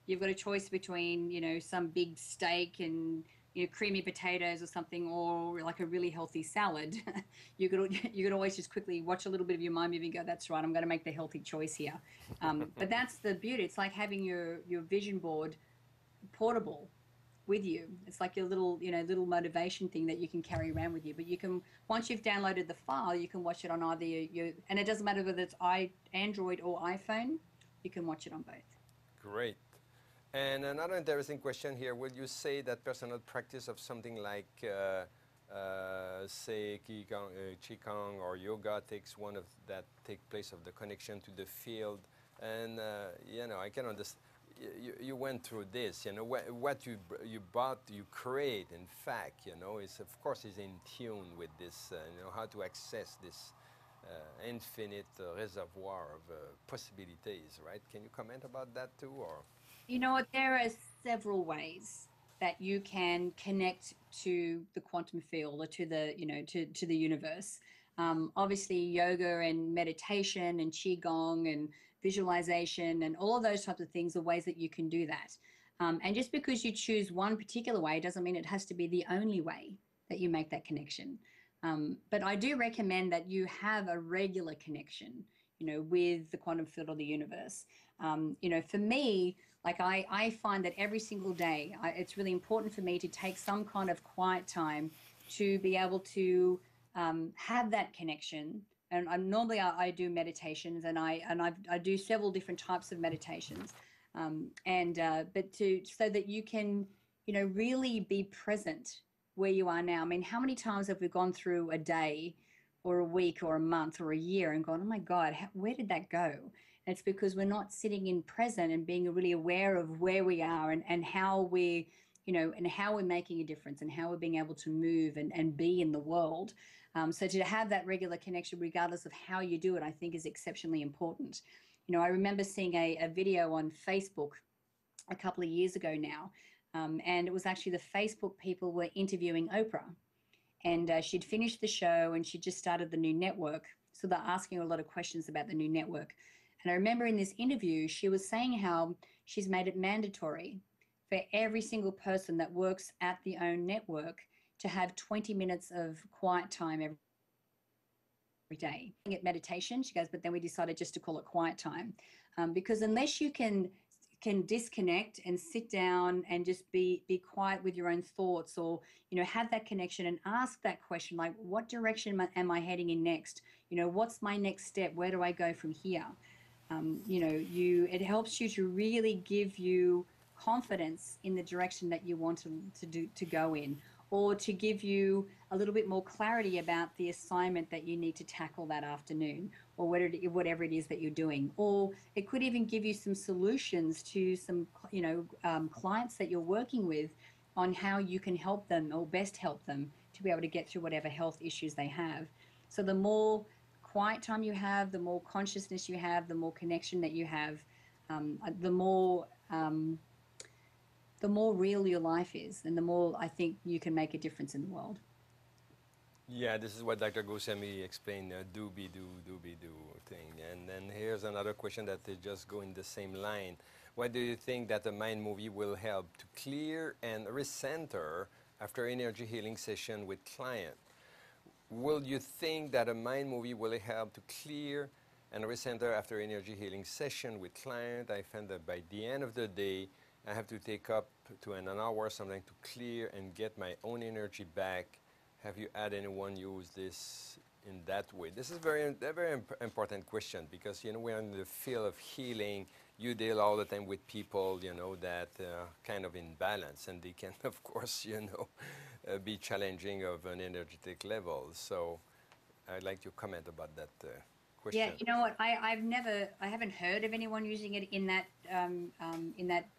you've got a choice between, you know, some big steak and, you know, creamy potatoes or something, or like a really healthy salad. you could always just quickly watch a little bit of your Mind Movie and go, that's right, I'm going to make the healthy choice here. But that's the beauty. It's like having your vision board portable with you. It's like your little, you know, little motivation thing that you can carry around with you. But you can, once you've downloaded the file, you can watch it on either and it doesn't matter whether it's Android or iPhone, you can watch it on both. Great. And another interesting question here, would you say that personal practice of something like, say, Qigong or yoga takes take place of the connection to the field? And, you know, I can understand, you went through this, you know, what you bought, you create, in fact, you know, is, of course, is in tune with this, you know, how to access this infinite reservoir of possibilities, right? Can you comment about that too, or? You know what, there are several ways that you can connect to the quantum field or to the, you know, to the universe. Obviously, yoga and meditation and qigong and visualization and all of those types of things are ways that you can do that. And just because you choose one particular way doesn't mean it has to be the only way that you make that connection. But I do recommend that you have a regular connection, you know, with the quantum field of the universe. You know, for me, like I find that every single day, it's really important for me to take some kind of quiet time to be able to have that connection. And normally I do meditations, and I do several different types of meditations, but so that you can, you know, really be present where you are now. I mean, how many times have we gone through a day or a week or a month or a year and gone, oh my God, where did that go? And it's because we're not sitting in present and being really aware of where we are and how we're, you know, and how we're making a difference and how we're being able to move and be in the world. So to have that regular connection, regardless of how you do it, I think is exceptionally important. You know, I remember seeing a video on Facebook a couple of years ago now, And it was actually the Facebook people were interviewing Oprah. And she'd finished the show and she just started the new network. So they're asking her a lot of questions about the new network. And I remember in this interview, she was saying how she's made it mandatory for every single person that works at the OWN network to have 20 minutes of quiet time every day. At meditation, she goes, but then we decided just to call it quiet time, because unless you can disconnect and sit down and just be quiet with your own thoughts, or have that connection and ask that question, like, what direction am I heading in next? What's my next step? Where do I go from here? It helps you to really give you confidence in the direction that you want to go in, or to give you a little bit more clarity about the assignment that you need to tackle that afternoon, or whatever it is that you're doing. Or it could even give you some solutions to some, clients that you're working with on how you can help them or best help them to be able to get through whatever health issues they have. So the more quiet time you have, the more consciousness you have, the more connection that you have, the more real your life is, and the more I think you can make a difference in the world. Yeah, this is what Dr. Goswami explained, doobie do thing. And then here's another question that they just go in the same line. Why do you think that a mind movie will help to clear and recenter after energy healing session with client? Will you think that a mind movie will help to clear and recenter after energy healing session with client? I find that by the end of the day, I have to take up to an hour something to clear and get my own energy back. Have you had anyone use this in that way? This is a very important question, because we're in the field of healing. You deal all the time with people that kind of in balance, and they can of course be challenging of an energetic level. So I'd like to comment about that question. Yeah, you know what? I haven't heard of anyone using it in that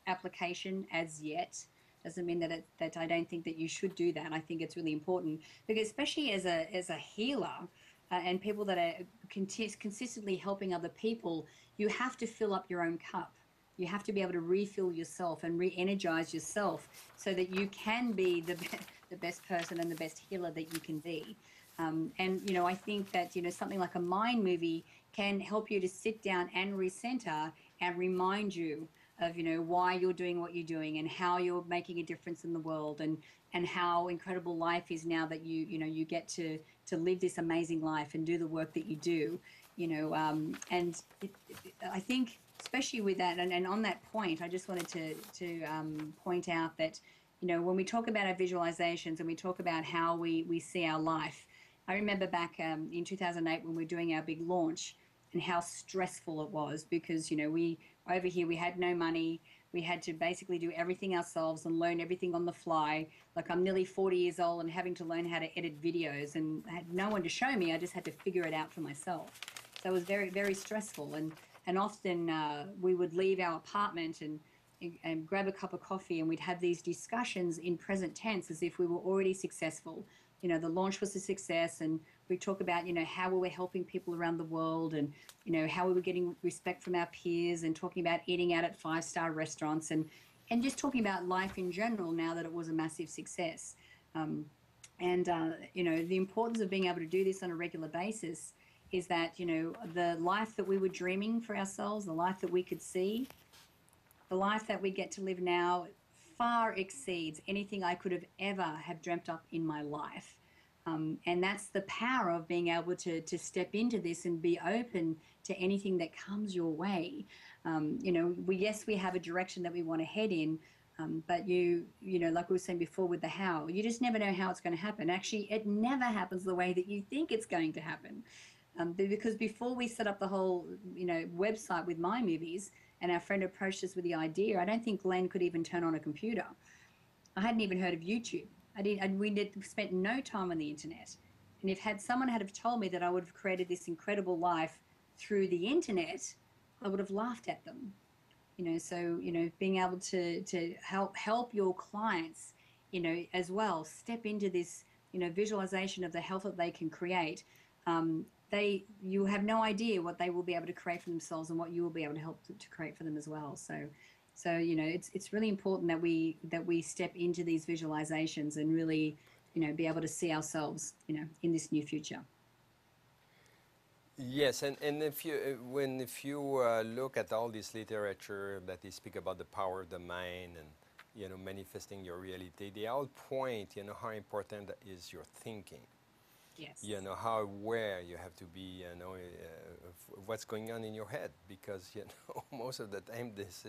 application as yet. Doesn't mean that I don't think that you should do that. I think it's really important, because especially as a healer, and people that are consistently helping other people, you have to fill up your own cup. You have to be able to refill yourself and re-energize yourself so that you can be the best person and the best healer that you can be. And I think that something like a mind movie can help you to sit down and recenter and remind you of why you're doing what you're doing, and how you're making a difference in the world, and how incredible life is now that you get to live this amazing life and do the work that you do. I think especially with that, and on that point, I just wanted to point out that when we talk about our visualizations and we talk about how we see our life, I remember back in 2008 when we were doing our big launch, and how stressful it was, because we over here, we had no money. We had to basically do everything ourselves and learn everything on the fly. Like, I'm nearly 40 years old and having to learn how to edit videos, and I had no one to show me. I just had to figure it out for myself. So it was very, very stressful. And often we would leave our apartment and grab a cup of coffee, and we'd have these discussions in present tense as if we were already successful. The launch was a success, and we talk about, how we were helping people around the world, and, how we were getting respect from our peers, and talking about eating out at 5-star restaurants, and just talking about life in general now that it was a massive success. The importance of being able to do this on a regular basis is that, the life that we were dreaming for ourselves, the life that we could see, the life that we get to live now far exceeds anything I could have ever have dreamt up in my life. And that's the power of being able to step into this and be open to anything that comes your way. Yes, we have a direction that we want to head in, but like we were saying before with the how, you just never know how it's going to happen. Actually, it never happens the way that you think it's going to happen. Because before we set up the whole, website with my movies, and our friend approached us with the idea, I don't think Glenn could even turn on a computer. I hadn't even heard of YouTube. We spent no time on the internet. And if someone had have told me that I would have created this incredible life through the internet, I would have laughed at them. So being able to help your clients, as well, step into this, visualization of the health that they can create. You have no idea what they will be able to create for themselves, and what you will be able to help to create for them as well. So So, it's really important that we step into these visualizations and really, be able to see ourselves, in this new future. Yes, and if you look at all this literature that they speak about the power of the mind and manifesting your reality, they all point how important is your thinking. Yes. How aware you have to be, of what's going on in your head, because most of the time it's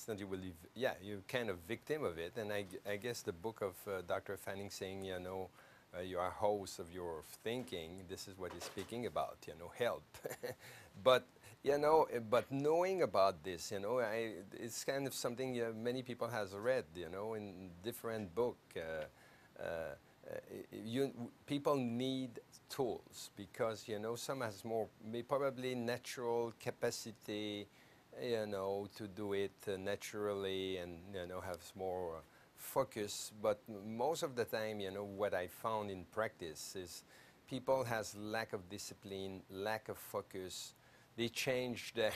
not you will live, yeah, you're kind of victim of it. And I guess the book of Dr. Fanning saying, you are host of your thinking, this is what he's speaking about, help. But, but knowing about this, it's kind of something many people has read, in different book. People need tools because some has more probably natural capacity to do it naturally and have more focus, but most of the time what I found in practice is people has lack of discipline, lack of focus. They change the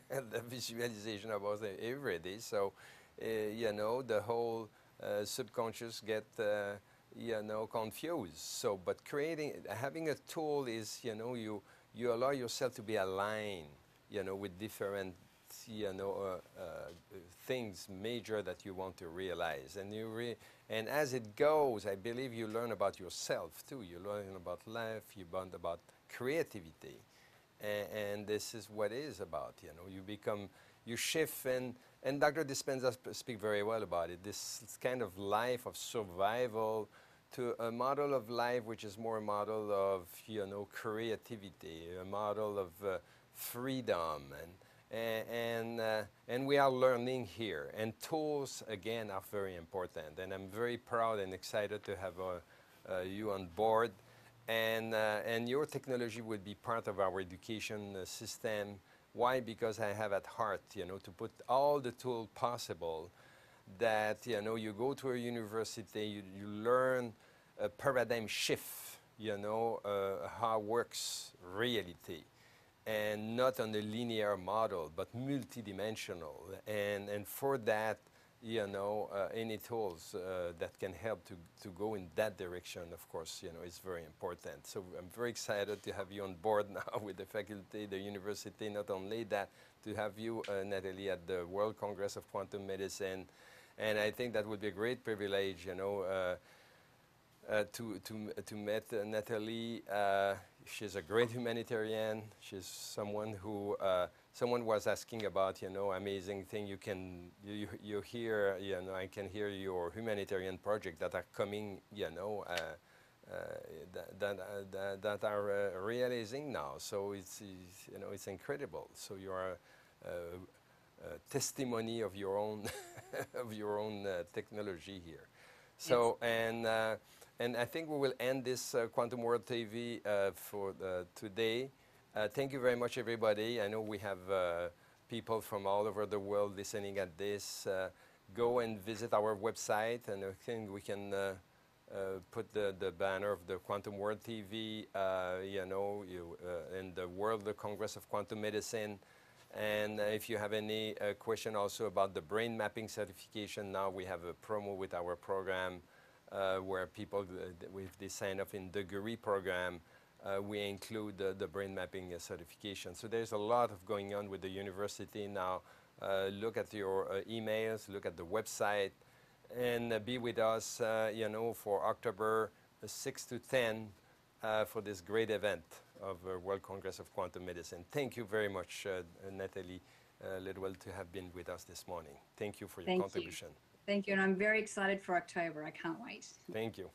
the visualization about it every day, so the whole subconscious get confused. So, but having a tool is, you allow yourself to be aligned, with different, things major that you want to realize. And as it goes, I believe you learn about yourself too. You learn about life, you learn about creativity. And this is what it is about, you shift, and Dr. Dispenza speak very well about it, this kind of life of survival to a model of life which is more a model of, creativity, a model of freedom, and we are learning here. And tools, again, are very important, and I'm very proud and excited to have you on board. And your technology will be part of our education system. Why? Because I have at heart, to put all the tools possible that, you go to a university, you learn a paradigm shift, how works reality. And not on a linear model, but multidimensional. And for that, any tools that can help to go in that direction, of course, is very important. So I'm very excited to have you on board now with the faculty, the university. Not only that, to have you, Natalie, at the World Congress of Quantum Medicine. And I think that would be a great privilege, to meet Natalie. She's a great humanitarian. She's someone who someone was asking about, amazing thing you hear, I can hear your humanitarian project that are coming, that are realizing now. So it's incredible. So you are a testimony of your own of your own technology here. So Yes. and I think we will end this Quantum World TV for today. Thank you very much, everybody. I know we have people from all over the world listening at this. Go and visit our website, and I think we can put the banner of the Quantum World TV, in the World Congress of Quantum Medicine. And if you have any question also about the brain mapping certification, now we have a promo with our program. Where people, if they sign up in the degree program, we include the brain mapping certification. So there's a lot of going on with the university now. Look at your emails, look at the website, and be with us, for October 6 to 10 for this great event of World Congress of Quantum Medicine. Thank you very much, Natalie Ledwell, to have been with us this morning. Thank you for your contribution. Thank you, and I'm very excited for October. I can't wait. Thank you.